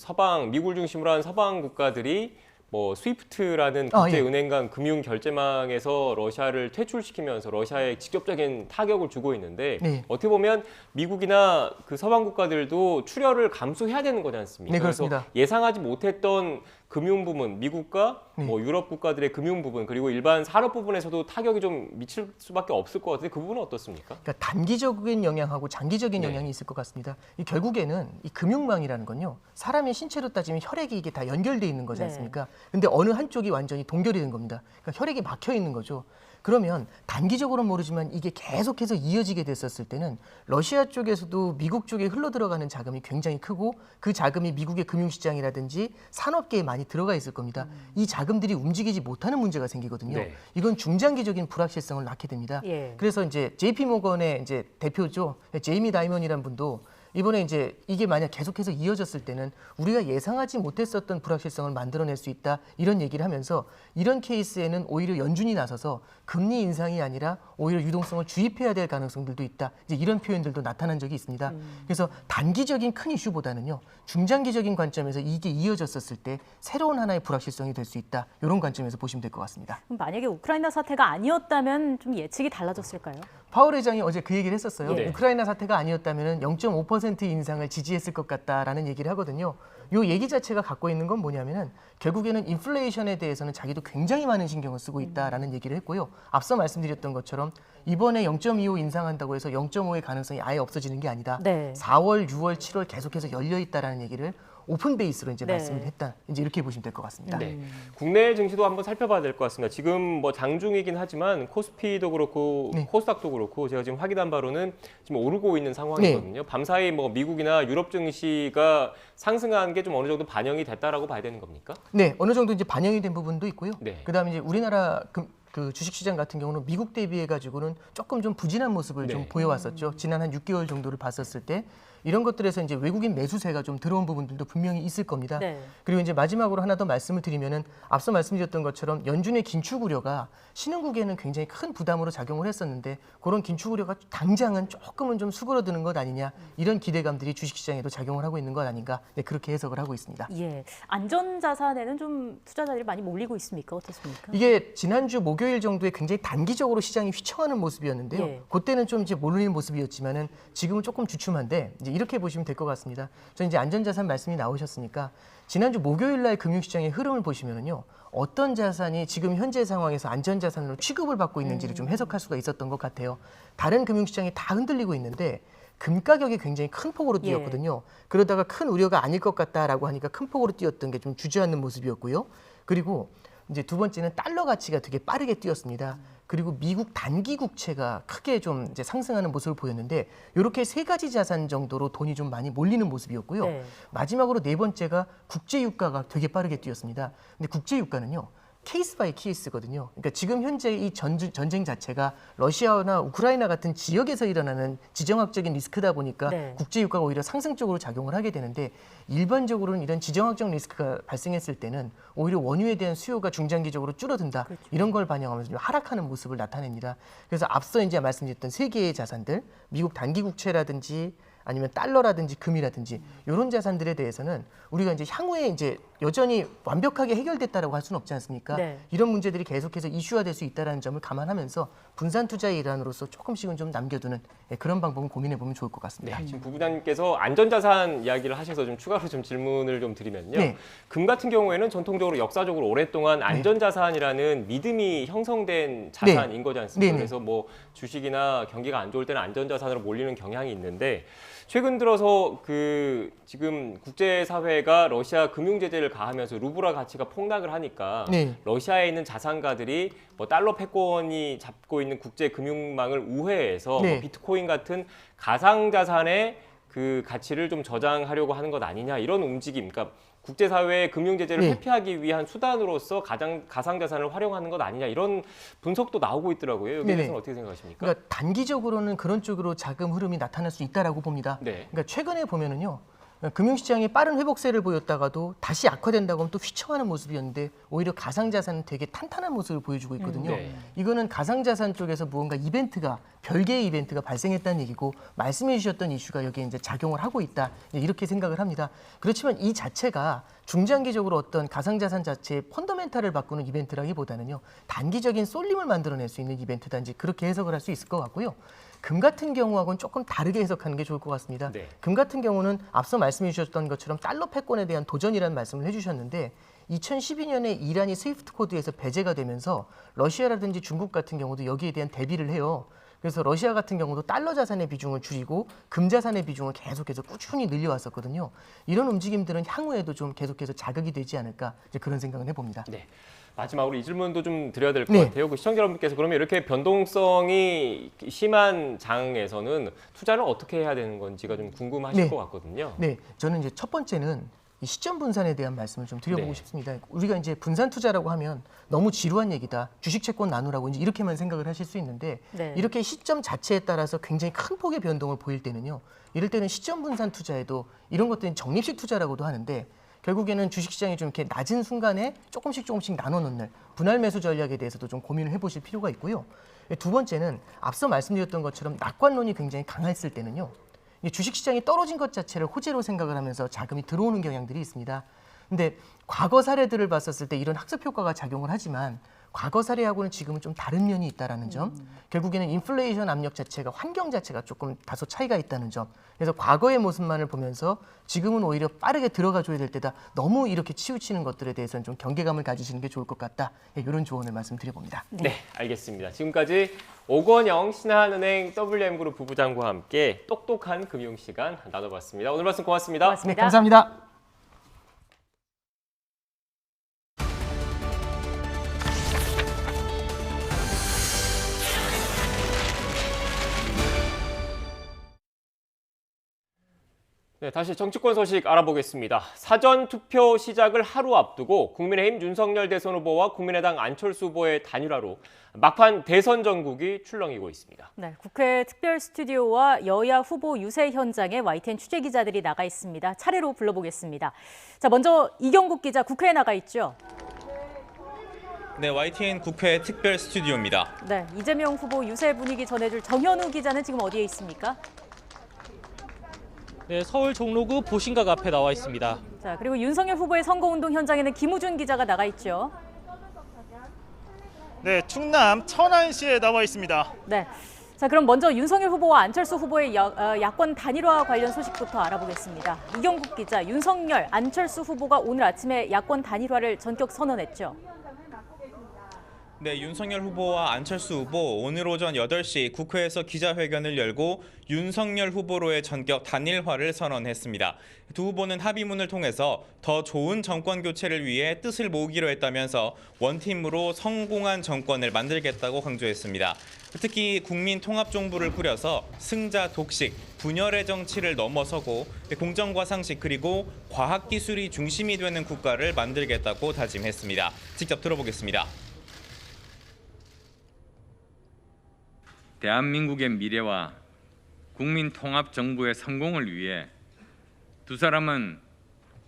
미국을 중심으로 한 서방 국가들이 뭐 스위프트라는 국제은행 간 금융 결제망에서 러시아를 퇴출시키면서 러시아에 직접적인 타격을 주고 있는데 어떻게 보면 미국이나 그 서방 국가들도 출혈을 감수해야 되는 거지 않습니까? 네, 그렇습니다. 그래서 예상하지 못했던 금융 부분, 미국과 뭐 유럽 국가들의 금융 부분 그리고 일반 산업 부분에서도 타격이 좀 미칠 수밖에 없을 것 같은데 그 부분은 어떻습니까? 그러니까 단기적인 영향하고 장기적인 영향이 있을 것 같습니다. 결국에는 이 금융망이라는 건요. 사람의 신체로 따지면 혈액이 이게 다 연결돼 있는 거지 않습니까? 근데 어느 한쪽이 완전히 동결이 된 겁니다. 그러니까 혈액이 막혀 있는 거죠. 그러면 단기적으로는 모르지만 이게 계속해서 이어지게 됐었을 때는 러시아 쪽에서도 미국 쪽에 흘러들어가는 자금이 굉장히 크고 그 자금이 미국의 금융시장이라든지 산업계에 많이 들어가 있을 겁니다. 이 자금들이 움직이지 못하는 문제가 생기거든요. 이건 중장기적인 불확실성을 낳게 됩니다. 그래서 이제 JP모건의 이제 대표죠. 제이미 다이먼이라는 분도 이번에 이제 이게 만약 계속해서 이어졌을 때는 우리가 예상하지 못했었던 불확실성을 만들어낼 수 있다 이런 얘기를 하면서 이런 케이스에는 오히려 연준이 나서서 금리 인상이 아니라 오히려 유동성을 주입해야 될 가능성들도 있다. 이제 이런 표현들도 나타난 적이 있습니다. 그래서 단기적인 큰 이슈보다는요. 중장기적인 관점에서 이게 이어졌었을 때 새로운 하나의 불확실성이 될 수 있다. 이런 관점에서 보시면 될 것 같습니다. 그럼 만약에 우크라이나 사태가 아니었다면 좀 예측이 달라졌을까요? 파월 의장이 어제 그 얘기를 했었어요. 우크라이나 사태가 아니었다면 0.5% 인상을 지지했을 것 같다라는 얘기를 하거든요. 이 얘기 자체가 갖고 있는 건 뭐냐면은 결국에는 인플레이션에 대해서는 자기도 굉장히 많은 신경을 쓰고 있다라는 얘기를 했고요. 앞서 말씀드렸던 것처럼 이번에 0.25 인상한다고 해서 0.5의 가능성이 아예 없어지는 게 아니다. 4월, 6월, 7월 계속해서 열려 있다라는 얘기를 오픈 베이스로 이제 말씀을 했다. 이제 이렇게 보시면 될 것 같습니다. 국내 증시도 한번 살펴봐야 될 것 같습니다. 지금 뭐 장중이긴 하지만 코스피도 그렇고 코스닥도 그렇고 제가 지금 확인한 바로는 지금 오르고 있는 상황이거든요. 밤사이 뭐 미국이나 유럽 증시가 상승한 게 좀 어느 정도 반영이 됐다라고 봐야 되는 겁니까? 네, 어느 정도 이제 반영이 된 부분도 있고요. 그다음에 이제 우리나라 그 주식시장 같은 경우는 미국 대비해 가지고는 조금 좀 부진한 모습을 좀 보여왔었죠. 지난 한 6개월 정도를 봤었을 때 이런 것들에서 이제 외국인 매수세가 좀 들어온 부분들도 분명히 있을 겁니다. 그리고 이제 마지막으로 하나 더 말씀을 드리면은 앞서 말씀드렸던 것처럼 연준의 긴축 우려가 신흥국에는 굉장히 큰 부담으로 작용을 했었는데 그런 긴축 우려가 당장은 조금은 좀 수그러드는 것 아니냐 이런 기대감들이 주식시장에도 작용을 하고 있는 것 아닌가 그렇게 해석을 하고 있습니다. 안전자산에는 좀 투자자들이 많이 몰리고 있습니까? 어떻습니까? 이게 지난주 목요일 정도에 굉장히 단기적으로 시장이 휘청하는 모습이었는데요. 그때는 좀 이제 몰리는 모습이었지만은 지금은 조금 주춤한데 이제 이렇게 보시면 될 것 같습니다. 저 이제 안전자산 말씀이 나오셨으니까 지난주 목요일 날 금융시장의 흐름을 보시면은요. 어떤 자산이 지금 현재 상황에서 안전자산으로 취급을 받고 있는지를 좀 해석할 수가 있었던 것 같아요. 다른 금융시장이 다 흔들리고 있는데 금 가격이 굉장히 큰 폭으로 뛰었거든요. 그러다가 큰 우려가 아닐 것 같다라고 하니까 큰 폭으로 뛰었던 게 좀 주저앉는 모습이었고요. 그리고 이제 두 번째는 달러 가치가 되게 빠르게 뛰었습니다. 그리고 미국 단기 국채가 크게 좀 이제 상승하는 모습을 보였는데 이렇게 세 가지 자산 정도로 돈이 좀 많이 몰리는 모습이었고요. 마지막으로 네 번째가 국제 유가가 되게 빠르게 뛰었습니다. 근데 국제 유가는요. 케이스 바이 케이스거든요. 그러니까 지금 현재 이 전쟁 자체가 러시아나 우크라이나 같은 지역에서 일어나는 지정학적인 리스크다 보니까 국제 유가가 오히려 상승적으로 작용을 하게 되는데 일반적으로는 이런 지정학적 리스크가 발생했을 때는 오히려 원유에 대한 수요가 중장기적으로 줄어든다. 이런 걸 반영하면서 하락하는 모습을 나타냅니다. 그래서 앞서 이제 말씀드렸던 세 개의 자산들, 미국 단기 국채라든지 아니면 달러라든지 금이라든지 이런 자산들에 대해서는 우리가 이제 향후에 이제 여전히 완벽하게 해결됐다라고 할 수는 없지 않습니까? 이런 문제들이 계속해서 이슈화될 수 있다는 점을 감안하면서 분산 투자의 일환으로서 조금씩은 좀 남겨두는 그런 방법을 고민해 보면 좋을 것 같습니다. 지금 부부장님께서 안전자산 이야기를 하셔서 좀 추가로 좀 질문을 좀 드리면요. 금 같은 경우에는 전통적으로 역사적으로 오랫동안 안전자산이라는 믿음이 형성된 자산인 거지 않습니까? 그래서 뭐 주식이나 경기가 안 좋을 때는 안전자산으로 몰리는 경향이 있는데 최근 들어서 그 지금 국제사회가 러시아 금융제재를 제재를 가하면서 루블화 가치가 폭락을 하니까 네. 러시아에 있는 자산가들이 뭐 달러 패권이 잡고 있는 국제 금융망을 우회해서 네. 뭐 비트코인 같은 가상 자산의 그 가치를 좀 저장하려고 하는 것 아니냐 이런 움직임. 그러니까 국제사회의 금융 제재를 네. 회피하기 위한 수단으로서 가상 자산을 활용하는 것 아니냐 이런 분석도 나오고 있더라고요. 여기에 대해서는 어떻게 생각하십니까? 그러니까 단기적으로는 그런 쪽으로 자금 흐름이 나타날 수 있다라고 봅니다. 네. 그러니까 최근에 보면은요. 금융시장이 빠른 회복세를 보였다가도 다시 악화된다고 하면 또 휘청하는 모습이었는데 오히려 가상자산은 되게 탄탄한 모습을 보여주고 있거든요. 네. 이거는 가상자산 쪽에서 무언가 이벤트가 별개의 이벤트가 발생했다는 얘기고 말씀해 주셨던 이슈가 여기에 이제 작용을 하고 있다 이렇게 생각을 합니다. 그렇지만 이 자체가 중장기적으로 어떤 가상자산 자체의 펀더멘탈을 바꾸는 이벤트라기보다는요. 단기적인 쏠림을 만들어낼 수 있는 이벤트단지 그렇게 해석을 할 수 있을 것 같고요. 금 같은 경우하고는 조금 다르게 해석하는 게 좋을 것 같습니다. 네. 금 같은 경우는 앞서 말씀해 주셨던 것처럼 달러 패권에 대한 도전이라는 말씀을 해주셨는데 2012년에 이란이 스위프트 코드에서 배제가 되면서 러시아라든지 중국 같은 경우도 여기에 대한 대비를 해요. 그래서 러시아 같은 경우도 달러 자산의 비중을 줄이고 금 자산의 비중을 계속해서 꾸준히 늘려왔었거든요. 이런 움직임들은 향후에도 좀 계속해서 자극이 되지 않을까 이제 그런 생각을 해봅니다. 네. 마지막으로 이 질문도 좀 드려야 될 것 네. 같아요. 그 시청자 여러분께서 그러면 이렇게 변동성이 심한 장에서는 투자를 어떻게 해야 되는 건지가 좀 궁금하실 네. 것 같거든요. 네, 저는 이제 첫 번째는 이 시점 분산에 대한 말씀을 좀 드려보고 네. 싶습니다. 우리가 이제 분산 투자라고 하면 너무 지루한 얘기다. 주식 채권 나누라고 이제 이렇게만 생각을 하실 수 있는데 네. 이렇게 시점 자체에 따라서 굉장히 큰 폭의 변동을 보일 때는요. 이럴 때는 시점 분산 투자에도 이런 것들은 적립식 투자라고도 하는데 결국에는 주식시장이 좀 이렇게 낮은 순간에 조금씩 나눠 놓는 분할 매수 전략에 대해서도 좀 고민을 해보실 필요가 있고요. 두 번째는 앞서 말씀드렸던 것처럼 낙관론이 굉장히 강했을 때는요. 이 주식시장이 떨어진 것 자체를 호재로 생각을 하면서 자금이 들어오는 경향들이 있습니다. 근데 과거 사례들을 봤었을 때 이런 학습 효과가 작용을 하지만 과거 사례하고는 지금은 좀 다른 면이 있다는 점, 결국에는 인플레이션 압력 자체가 환경 자체가 조금 다소 차이가 있다는 점. 그래서 과거의 모습만을 보면서 지금은 오히려 빠르게 들어가줘야 될 때다. 너무 이렇게 치우치는 것들에 대해서는 좀 경계감을 가지시는 게 좋을 것 같다. 이런 조언을 말씀드려봅니다. 네, 알겠습니다. 지금까지 오건영 신한은행 WM그룹 부부장과 함께 똑똑한 금융 시간 나눠봤습니다. 오늘 말씀 고맙습니다. 고맙습니다. 네, 감사합니다. 네, 다시 정치권 소식 알아보겠습니다. 사전 투표 시작을 하루 앞두고 국민의힘 윤석열 대선 후보와 국민의당 안철수 후보의 단일화로 막판 대선 전국이 출렁이고 있습니다. 네, 국회 특별 스튜디오와 여야 후보 유세 현장에 YTN 취재 기자들이 나가 있습니다. 차례로 불러보겠습니다. 자, 먼저 이경국 기자 국회에 나가 있죠. 네, YTN 국회 특별 스튜디오입니다. 네, 이재명 후보 유세 분위기 전해줄 정현우 기자는 지금 어디에 있습니까? 네, 서울 종로구 보신각 앞에 나와 있습니다. 자, 그리고 윤석열 후보의 선거운동 현장에는 김우준 기자가 나가 있죠. 네, 충남 천안시에 나와 있습니다. 네, 자 그럼 먼저 윤석열 후보와 안철수 후보의 야권 단일화 관련 소식부터 알아보겠습니다. 이경국 기자, 윤석열, 안철수 후보가 오늘 아침에 야권 단일화를 전격 선언했죠. 네, 윤석열 후보와 안철수 후보 오늘 오전 8시 국회에서 기자회견을 열고 윤석열 후보로의 전격 단일화를 선언했습니다. 두 후보는 합의문을 통해서 더 좋은 정권 교체를 위해 뜻을 모으기로 했다면서 원팀으로 성공한 정권을 만들겠다고 강조했습니다. 특히 국민 통합 정부를 꾸려서 승자 독식, 분열의 정치를 넘어서고 공정과 상식 그리고 과학기술이 중심이 되는 국가를 만들겠다고 다짐했습니다. 직접 들어보겠습니다. 대한민국의 미래와 국민 통합 정부의 성공을 위해 두 사람은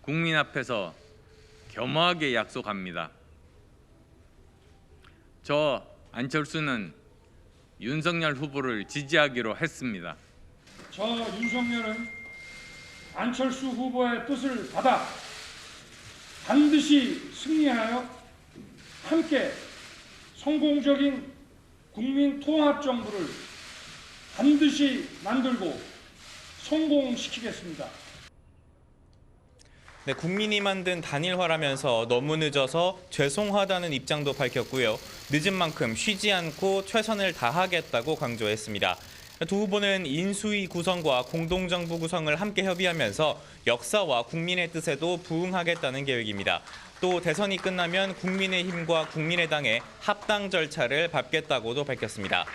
국민 앞에서 겸허하게 약속합니다. 저 안철수는 윤석열 후보를 지지하기로 했습니다. 저 윤석열은 안철수 후보의 뜻을 받아 반드시 승리하여 함께 성공적인 국민 통합 정부를 반드시 만들고 성공시키겠습니다. 네, 국민이 만든 단일화라면서 너무 늦어서 죄송하다는 입장도 밝혔고요. 늦은 만큼 쉬지 않고 최선을 다하겠다고 강조했습니다. 두 후보는 인수위 구성과 공동정부 구성을 함께 협의하면서 역사와 국민의 뜻에도 부응하겠다는 계획입니다. 또 대선이 끝나면 국민의힘과 국민의당의 합당 절차를 밟겠다고도 밝혔습니다.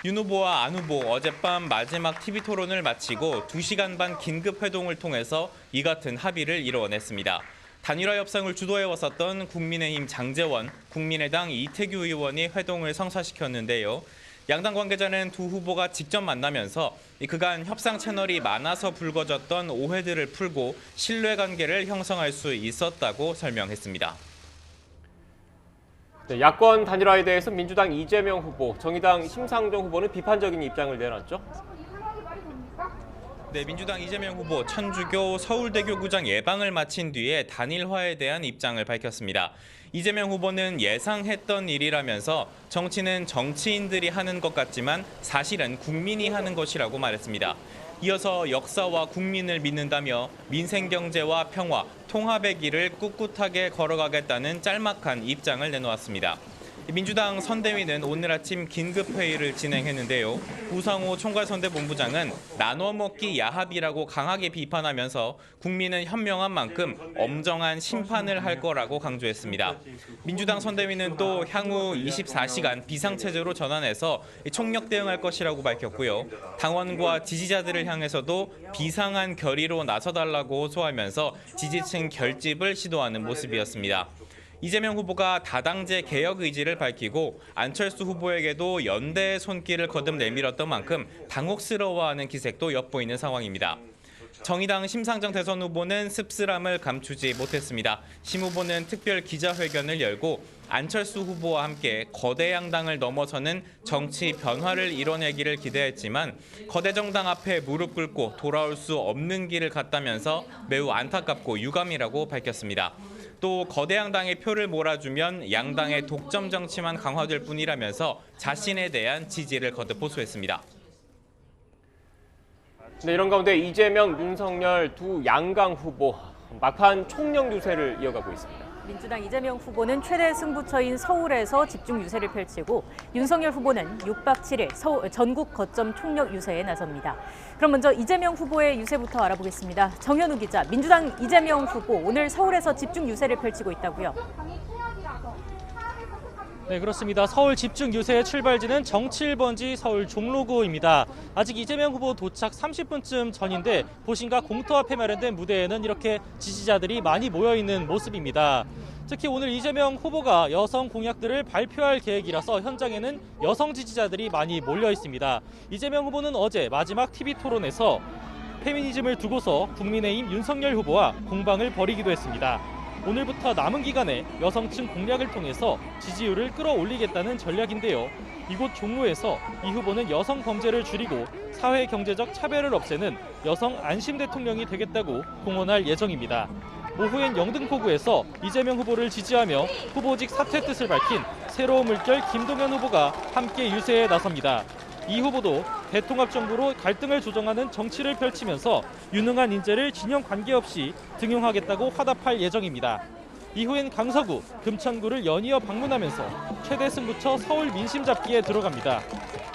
윤 후보와 안 후보 어젯밤 마지막 TV 토론을 마치고 2시간 반 긴급 회동을 통해서 이 같은 합의를 이뤄냈습니다. 단일화 협상을 주도해왔었던 국민의힘 장제원, 국민의당 이태규 의원이 회동을 성사시켰는데요. 양당 관계자는 두 후보가 직접 만나면서 그간 협상 채널이 많아서 불거졌던 오해들을 풀고 신뢰관계를 형성할 수 있었다고 설명했습니다. 네, 야권 단일화에 대해서 민주당 이재명 후보, 정의당 심상정 후보는 비판적인 입장을 내놨죠. 네, 민주당 이재명 후보 천주교 서울대교구장 예방을 마친 뒤에 단일화에 대한 입장을 밝혔습니다. 이재명 후보는 예상했던 일이라면서 정치는 정치인들이 하는 것 같지만 사실은 국민이 하는 것이라고 말했습니다. 이어서 역사와 국민을 믿는다며 민생경제와 평화, 통합의 길을 꿋꿋하게 걸어가겠다는 짤막한 입장을 내놓았습니다. 민주당 선대위는 오늘 아침 긴급회의를 진행했는데요. 우상호 총괄선대본부장은 나눠먹기 야합이라고 강하게 비판하면서 국민은 현명한 만큼 엄정한 심판을 할 거라고 강조했습니다. 민주당 선대위는 또 향후 24시간 비상체제로 전환해서 총력 대응할 것이라고 밝혔고요. 당원과 지지자들을 향해서도 비상한 결의로 나서달라고 호소하면서 지지층 결집을 시도하는 모습이었습니다. 이재명 후보가 다당제 개혁 의지를 밝히고 안철수 후보에게도 연대의 손길을 거듭 내밀었던 만큼 당혹스러워하는 기색도 엿보이는 상황입니다. 정의당 심상정 대선 후보는 씁쓸함을 감추지 못했습니다. 심 후보는 특별 기자회견을 열고 안철수 후보와 함께 거대 양당을 넘어서는 정치 변화를 이뤄내기를 기대했지만 거대 정당 앞에 무릎 꿇고 돌아올 수 없는 길을 갔다면서 매우 안타깝고 유감이라고 밝혔습니다. 또 거대 양당의 표를 몰아주면 양당의 독점 정치만 강화될 뿐이라면서 자신에 대한 지지를 거듭 호소했습니다. 네, 이런 가운데 이재명, 윤석열 두 양강 후보 막판 총력 유세를 이어가고 있습니다. 민주당 이재명 후보는 최대 승부처인 서울에서 집중 유세를 펼치고 윤석열 후보는 6박 7일 전국 거점 총력 유세에 나섭니다. 그럼 먼저 이재명 후보의 유세부터 알아보겠습니다. 정현우 기자, 민주당 이재명 후보 오늘 서울에서 집중 유세를 펼치고 있다고요? 네, 그렇습니다. 서울 집중 유세의 출발지는 정치 1번지 서울 종로구입니다. 아직 이재명 후보 도착 30분쯤 전인데 보신과 공터 앞에 마련된 무대에는 이렇게 지지자들이 많이 모여있는 모습입니다. 특히 오늘 이재명 후보가 여성 공약들을 발표할 계획이라서 현장에는 여성 지지자들이 많이 몰려 있습니다. 이재명 후보는 어제 마지막 TV 토론에서 페미니즘을 두고서 국민의힘 윤석열 후보와 공방을 벌이기도 했습니다. 오늘부터 남은 기간에 여성층 공략을 통해서 지지율을 끌어올리겠다는 전략인데요. 이곳 종로에서 이 후보는 여성 범죄를 줄이고 사회 경제적 차별을 없애는 여성 안심 대통령이 되겠다고 공언할 예정입니다. 오후엔 영등포구에서 이재명 후보를 지지하며 후보직 사퇴 뜻을 밝힌 새로운 물결 김동연 후보가 함께 유세에 나섭니다. 이 후보도 대통합 정부로 갈등을 조정하는 정치를 펼치면서 유능한 인재를 진영 관계없이 등용하겠다고 화답할 예정입니다. 이후엔 강서구, 금천구를 연이어 방문하면서 최대 승부처 서울 민심 잡기에 들어갑니다.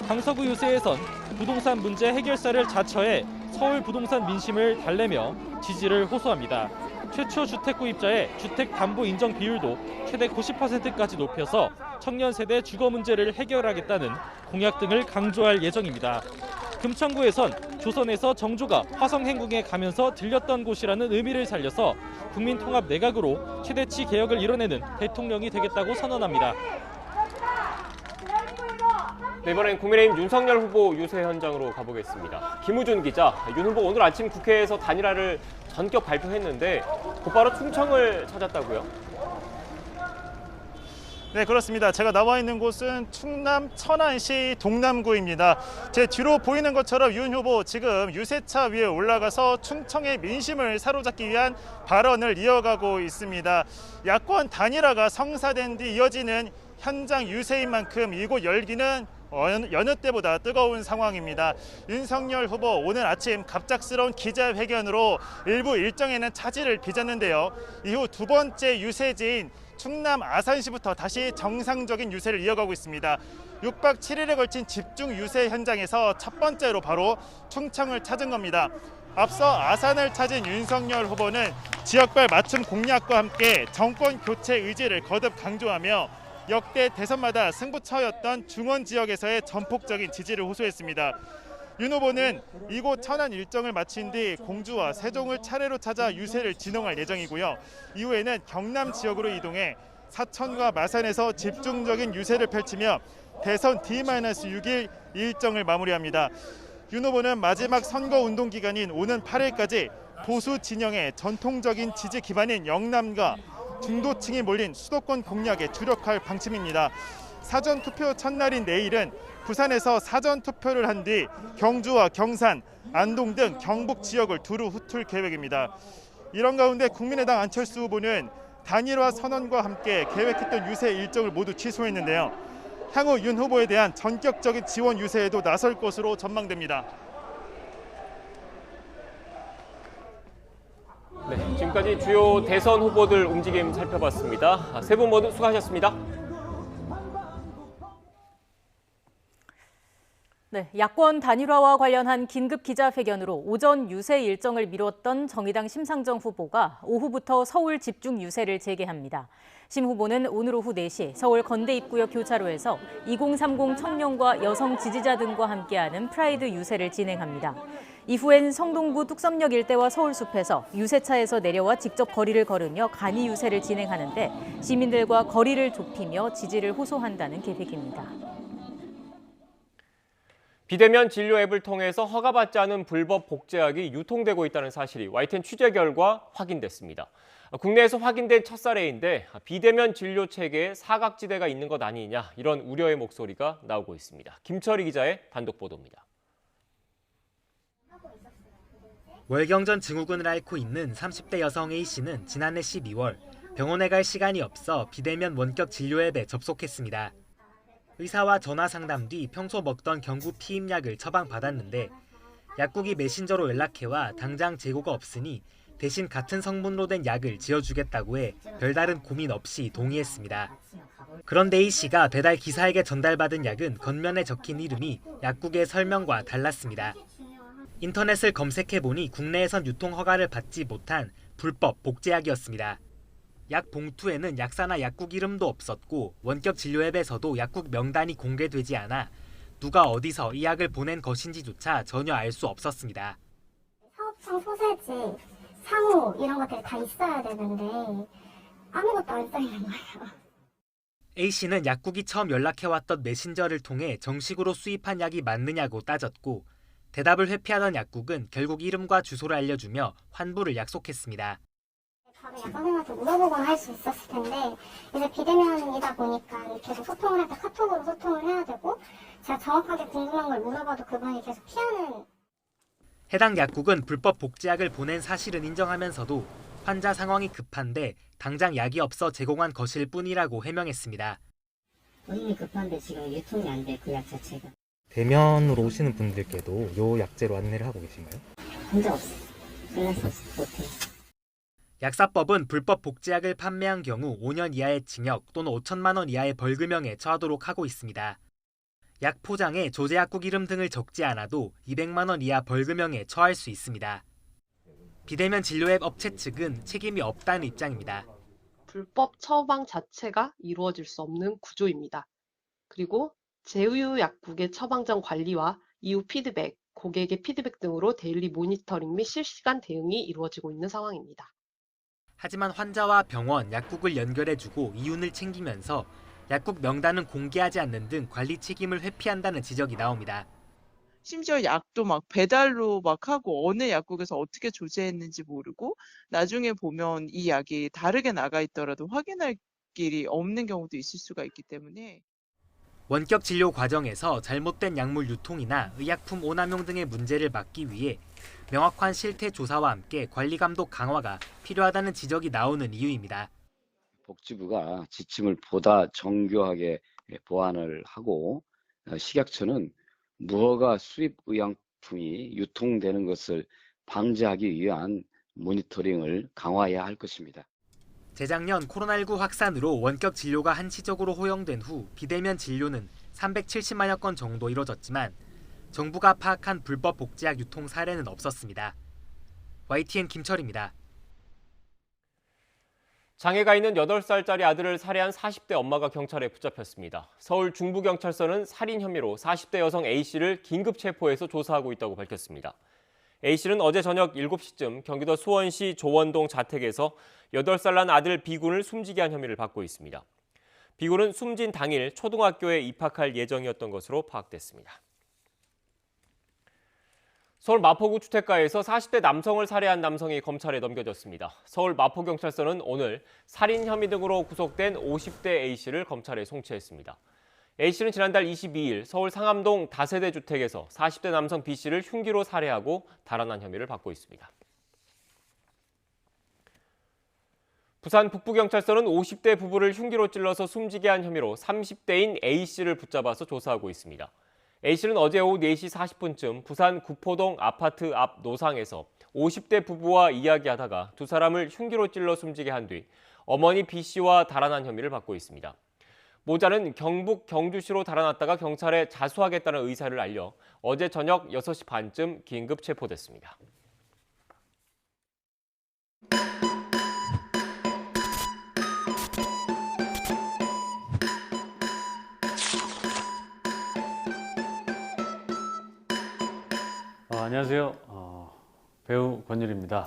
강서구 유세에선 부동산 문제 해결사를 자처해 서울 부동산 민심을 달래며 지지를 호소합니다. 최초 주택 구입자의 주택 담보 인정 비율도 최대 90%까지 높여서 청년 세대 주거 문제를 해결하겠다는 공약 등을 강조할 예정입니다. 금천구에선 조선에서 정조가 화성 행궁에 가면서 들렸던 곳이라는 의미를 살려서 국민통합 내각으로 최대치 개혁을 이뤄내는 대통령이 되겠다고 선언합니다. 네, 이번엔 국민의힘 윤석열 후보 유세 현장으로 가보겠습니다. 김우준 기자, 윤 후보 오늘 아침 국회에서 단일화를 전격 발표했는데 곧바로 충청을 찾았다고요? 네, 그렇습니다. 제가 나와 있는 곳은 충남 천안시 동남구입니다. 제 뒤로 보이는 것처럼 윤 후보 지금 유세차 위에 올라가서 충청의 민심을 사로잡기 위한 발언을 이어가고 있습니다. 야권 단일화가 성사된 뒤 이어지는 현장 유세인 만큼 이곳 열기는 여느 때보다 뜨거운 상황입니다. 윤석열 후보 오늘 아침 갑작스러운 기자회견으로 일부 일정에는 차질을 빚었는데요. 이후 두 번째 유세지인 충남 아산시부터 다시 정상적인 유세를 이어가고 있습니다. 6박 7일에 걸친 집중 유세 현장에서 첫 번째로 바로 충청을 찾은 겁니다. 앞서 아산을 찾은 윤석열 후보는 지역별 맞춤 공약과 함께 정권 교체 의지를 거듭 강조하며 역대 대선마다 승부처였던 중원 지역에서의 전폭적인 지지를 호소했습니다. 윤 후보는 이곳 천안 일정을 마친 뒤 공주와 세종을 차례로 찾아 유세를 진행할 예정이고요. 이후에는 경남 지역으로 이동해 사천과 마산에서 집중적인 유세를 펼치며 대선 D-6일 일정을 마무리합니다. 윤 후보는 마지막 선거 운동 기간인 오는 8일까지 보수 진영의 전통적인 지지 기반인 영남과 중도층이 몰린 수도권 공략에 주력할 방침입니다. 사전 투표 첫날인 내일은 부산에서 사전 투표를 한 뒤 경주와 경산, 안동 등 경북 지역을 두루 훑을 계획입니다. 이런 가운데 국민의당 안철수 후보는 단일화 선언과 함께 계획했던 유세 일정을 모두 취소했는데요. 향후 윤 후보에 대한 전격적인 지원 유세에도 나설 것으로 전망됩니다. 네, 지금까지 주요 대선 후보들 움직임 살펴봤습니다. 세 분 모두 수고하셨습니다. 네, 야권 단일화와 관련한 긴급 기자회견으로 오전 유세 일정을 미뤘던 정의당 심상정 후보가 오후부터 서울 집중 유세를 재개합니다. 심 후보는 오늘 오후 4시 서울 건대입구역 교차로에서 2030 청년과 여성 지지자 등과 함께하는 프라이드 유세를 진행합니다. 이후엔 성동구 뚝섬역 일대와 서울숲에서 유세차에서 내려와 직접 거리를 걸으며 간이 유세를 진행하는데 시민들과 거리를 좁히며 지지를 호소한다는 계획입니다. 비대면 진료 앱을 통해서 허가받지 않은 불법 복제약이 유통되고 있다는 사실이 YTN 취재 결과 확인됐습니다. 국내에서 확인된 첫 사례인데 비대면 진료 체계에 사각지대가 있는 것 아니냐 이런 우려의 목소리가 나오고 있습니다. 김철희 기자의 단독 보도입니다. 월경전 증후군을 앓고 있는 30대 여성 A씨는 지난해 12월 병원에 갈 시간이 없어 비대면 원격 진료 앱에 접속했습니다. 의사와 전화 상담 뒤 평소 먹던 경구 피임약을 처방받았는데 약국이 메신저로 연락해와 당장 재고가 없으니 대신 같은 성분으로 된 약을 지어주겠다고 해 별다른 고민 없이 동의했습니다. 그런데 A씨가 배달 기사에게 전달받은 약은 겉면에 적힌 이름이 약국의 설명과 달랐습니다. 인터넷을 검색해보니 국내에선 유통 허가를 받지 못한 불법 복제약이었습니다. 약 봉투에는 약사나 약국 이름도 없었고 원격 진료 앱에서도 약국 명단이 공개되지 않아 누가 어디서 이 약을 보낸 것인지조차 전혀 알 수 없었습니다. 사업청 소재지, 상호 이런 것들이 다 있어야 되는데 아무것도 안 써 있는 거예요. A씨는 약국이 처음 연락해왔던 메신저를 통해 정식으로 수입한 약이 맞느냐고 따졌고 대답을 회피하던 약국은 결국 이름과 주소를 알려주며 환불을 약속했습니다. 바로 약 선생님한테 물어보거나 할 수 있었을 텐데 이제 비대면이다 보니까 계속 소통을 할 때 카톡으로 소통을 해야 되고 제가 정확하게 궁금한 걸 물어봐도 그분이 계속 피하는. 해당 약국은 불법 복제약을 보낸 사실은 인정하면서도 환자 상황이 급한데 당장 약이 없어 제공한 것일 뿐이라고 해명했습니다. 본인이 급한데 지금 유통이 안 돼, 그 약 자체가. 대면으로 오시는 분들께도 요 약제로 안내를 하고 계신가요? 본 적 없어요. 몰랐어요. 못해요. 약사법은 불법 복제약을 판매한 경우 5년 이하의 징역 또는 5천만 원 이하의 벌금형에 처하도록 하고 있습니다. 약 포장에 조제 약국 이름 등을 적지 않아도 200만 원 이하 벌금형에 처할 수 있습니다. 비대면 진료 앱 업체 측은 책임이 없다는 입장입니다. 불법 처방 자체가 이루어질 수 없는 구조입니다. 그리고 제휴 약국의 처방전 관리와 이후 피드백, 고객의 피드백 등으로 데일리 모니터링 및 실시간 대응이 이루어지고 있는 상황입니다. 하지만 환자와 병원, 약국을 연결해주고 이윤을 챙기면서 약국 명단은 공개하지 않는 등 관리 책임을 회피한다는 지적이 나옵니다. 심지어 약도 막 배달로 막 하고 어느 약국에서 어떻게 조제했는지 모르고 나중에 보면 이 약이 다르게 나가 있더라도 확인할 길이 없는 경우도 있을 수가 있기 때문에 원격 진료 과정에서 잘못된 약물 유통이나 의약품 오남용 등의 문제를 막기 위해 명확한 실태 조사와 함께 관리 감독 강화가 필요하다는 지적이 나오는 이유입니다. 복지부가 지침을 보다 정교하게 보완을 하고 식약처는 무허가 수입 의약품이 유통되는 것을 방지하기 위한 모니터링을 강화해야 할 것입니다. 재작년 코로나19 확산으로 원격 진료가 한시적으로 호영된 후 비대면 진료는 370만여 건 정도 이뤄졌지만 정부가 파악한 불법 복제약 유통 사례는 없었습니다. YTN 김철입니다. 장애가 있는 8살짜리 아들을 살해한 40대 엄마가 경찰에 붙잡혔습니다. 서울 중부경찰서는 살인 혐의로 40대 여성 A씨를 긴급 체포해서 조사하고 있다고 밝혔습니다. A씨는 어제 저녁 7시쯤 경기도 수원시 조원동 자택에서 8살 난 아들 B군을 숨지게 한 혐의를 받고 있습니다. B군은 숨진 당일 초등학교에 입학할 예정이었던 것으로 파악됐습니다. 서울 마포구 주택가에서 40대 남성을 살해한 남성이 검찰에 넘겨졌습니다. 서울 마포경찰서는 오늘 살인 혐의 등으로 구속된 50대 A씨를 검찰에 송치했습니다. A씨는 지난달 22일 서울 상암동 다세대 주택에서 40대 남성 B씨를 흉기로 살해하고 달아난 혐의를 받고 있습니다. 부산 북부경찰서는 50대 부부를 흉기로 찔러서 숨지게 한 혐의로 30대인 A씨를 붙잡아서 조사하고 있습니다. A씨는 어제 오후 4시 40분쯤 부산 구포동 아파트 앞 노상에서 50대 부부와 이야기하다가 두 사람을 흉기로 찔러 숨지게 한 뒤 어머니 B씨와 달아난 혐의를 받고 있습니다. 모자는 경북 경주시로 달아났다가 경찰에 자수하겠다는 의사를 알려 어제 저녁 6시 반쯤 긴급 체포됐습니다. 안녕하세요. 배우 권율입니다.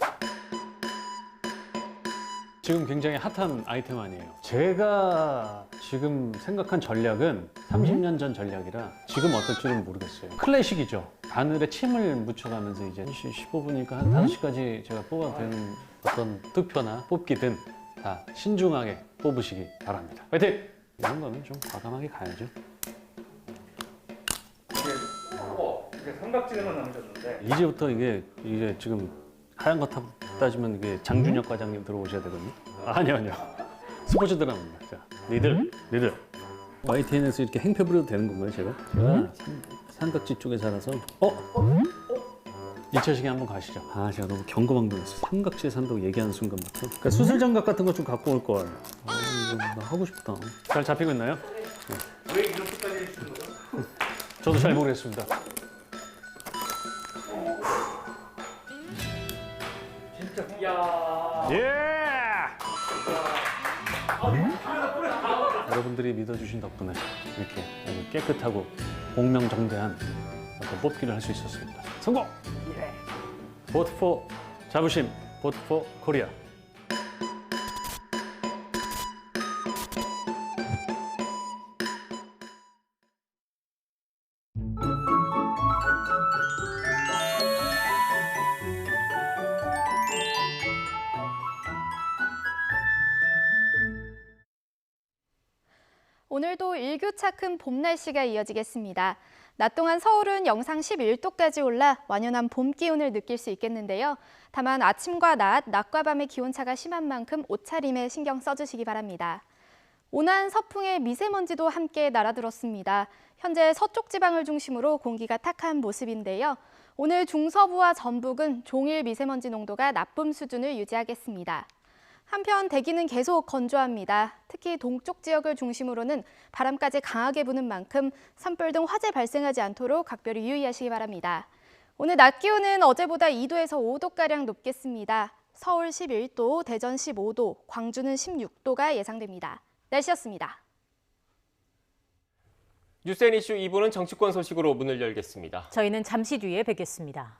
지금 굉장히 핫한 아이템 아니에요. 제가 지금 생각한 전략은 30년 전 전략이라 지금 어떨지는 모르겠어요. 클래식이죠. 바늘에 침을 묻혀가면서 이제 1시 15분이니까 한 5시까지 제가 뽑아도 되는 어떤 투표나 뽑기든 다 신중하게 뽑으시기 바랍니다. 화이팅! 이런 거는 좀 과감하게 가야죠. 이게 삼각지대만 남겨줬는데 이제부터 이게 지금 하얀 거 따지면 이게 장준혁 과장님 들어오셔야 되거든요. 아니요. 스포츠 드라마입니다. 자, 니들. YTN에서 이렇게 행패 부려도 되는 건가요, 제가? 제가 삼각지 쪽에 살아서. 2차식에 한번 가시죠. 제가 너무 경거망동했어요. 삼각지에 산다고 얘기하는 순간부터. 그러니까 수술 장갑 같은 거 좀 갖고 올 걸. 이거 나 하고 싶다. 잘 잡히고 있나요? 네. 왜 이렇게까지 해주는 거죠? 저도 잘 모르겠습니다. 여러분들이 믿어주신 덕분에 이렇게 아주 깨끗하고 공명정대한 어떤 뽑기를 할 수 있었습니다. 성공! 보트 포 자부심, 보트 포 코리아. 오늘도 일교차 큰 봄 날씨가 이어지겠습니다. 낮 동안 서울은 영상 11도까지 올라 완연한 봄 기운을 느낄 수 있겠는데요. 다만 아침과 낮과 밤의 기온차가 심한 만큼 옷차림에 신경 써주시기 바랍니다. 온화한 서풍에 미세먼지도 함께 날아들었습니다. 현재 서쪽 지방을 중심으로 공기가 탁한 모습인데요. 오늘 중서부와 전북은 종일 미세먼지 농도가 나쁨 수준을 유지하겠습니다. 한편 대기는 계속 건조합니다. 특히 동쪽 지역을 중심으로는 바람까지 강하게 부는 만큼 산불 등 화재 발생하지 않도록 각별히 유의하시기 바랍니다. 오늘 낮 기온은 어제보다 2도에서 5도가량 높겠습니다. 서울 11도, 대전 15도, 광주는 16도가 예상됩니다. 날씨였습니다. 뉴스앤이슈 2부는 정치권 소식으로 문을 열겠습니다. 저희는 잠시 뒤에 뵙겠습니다.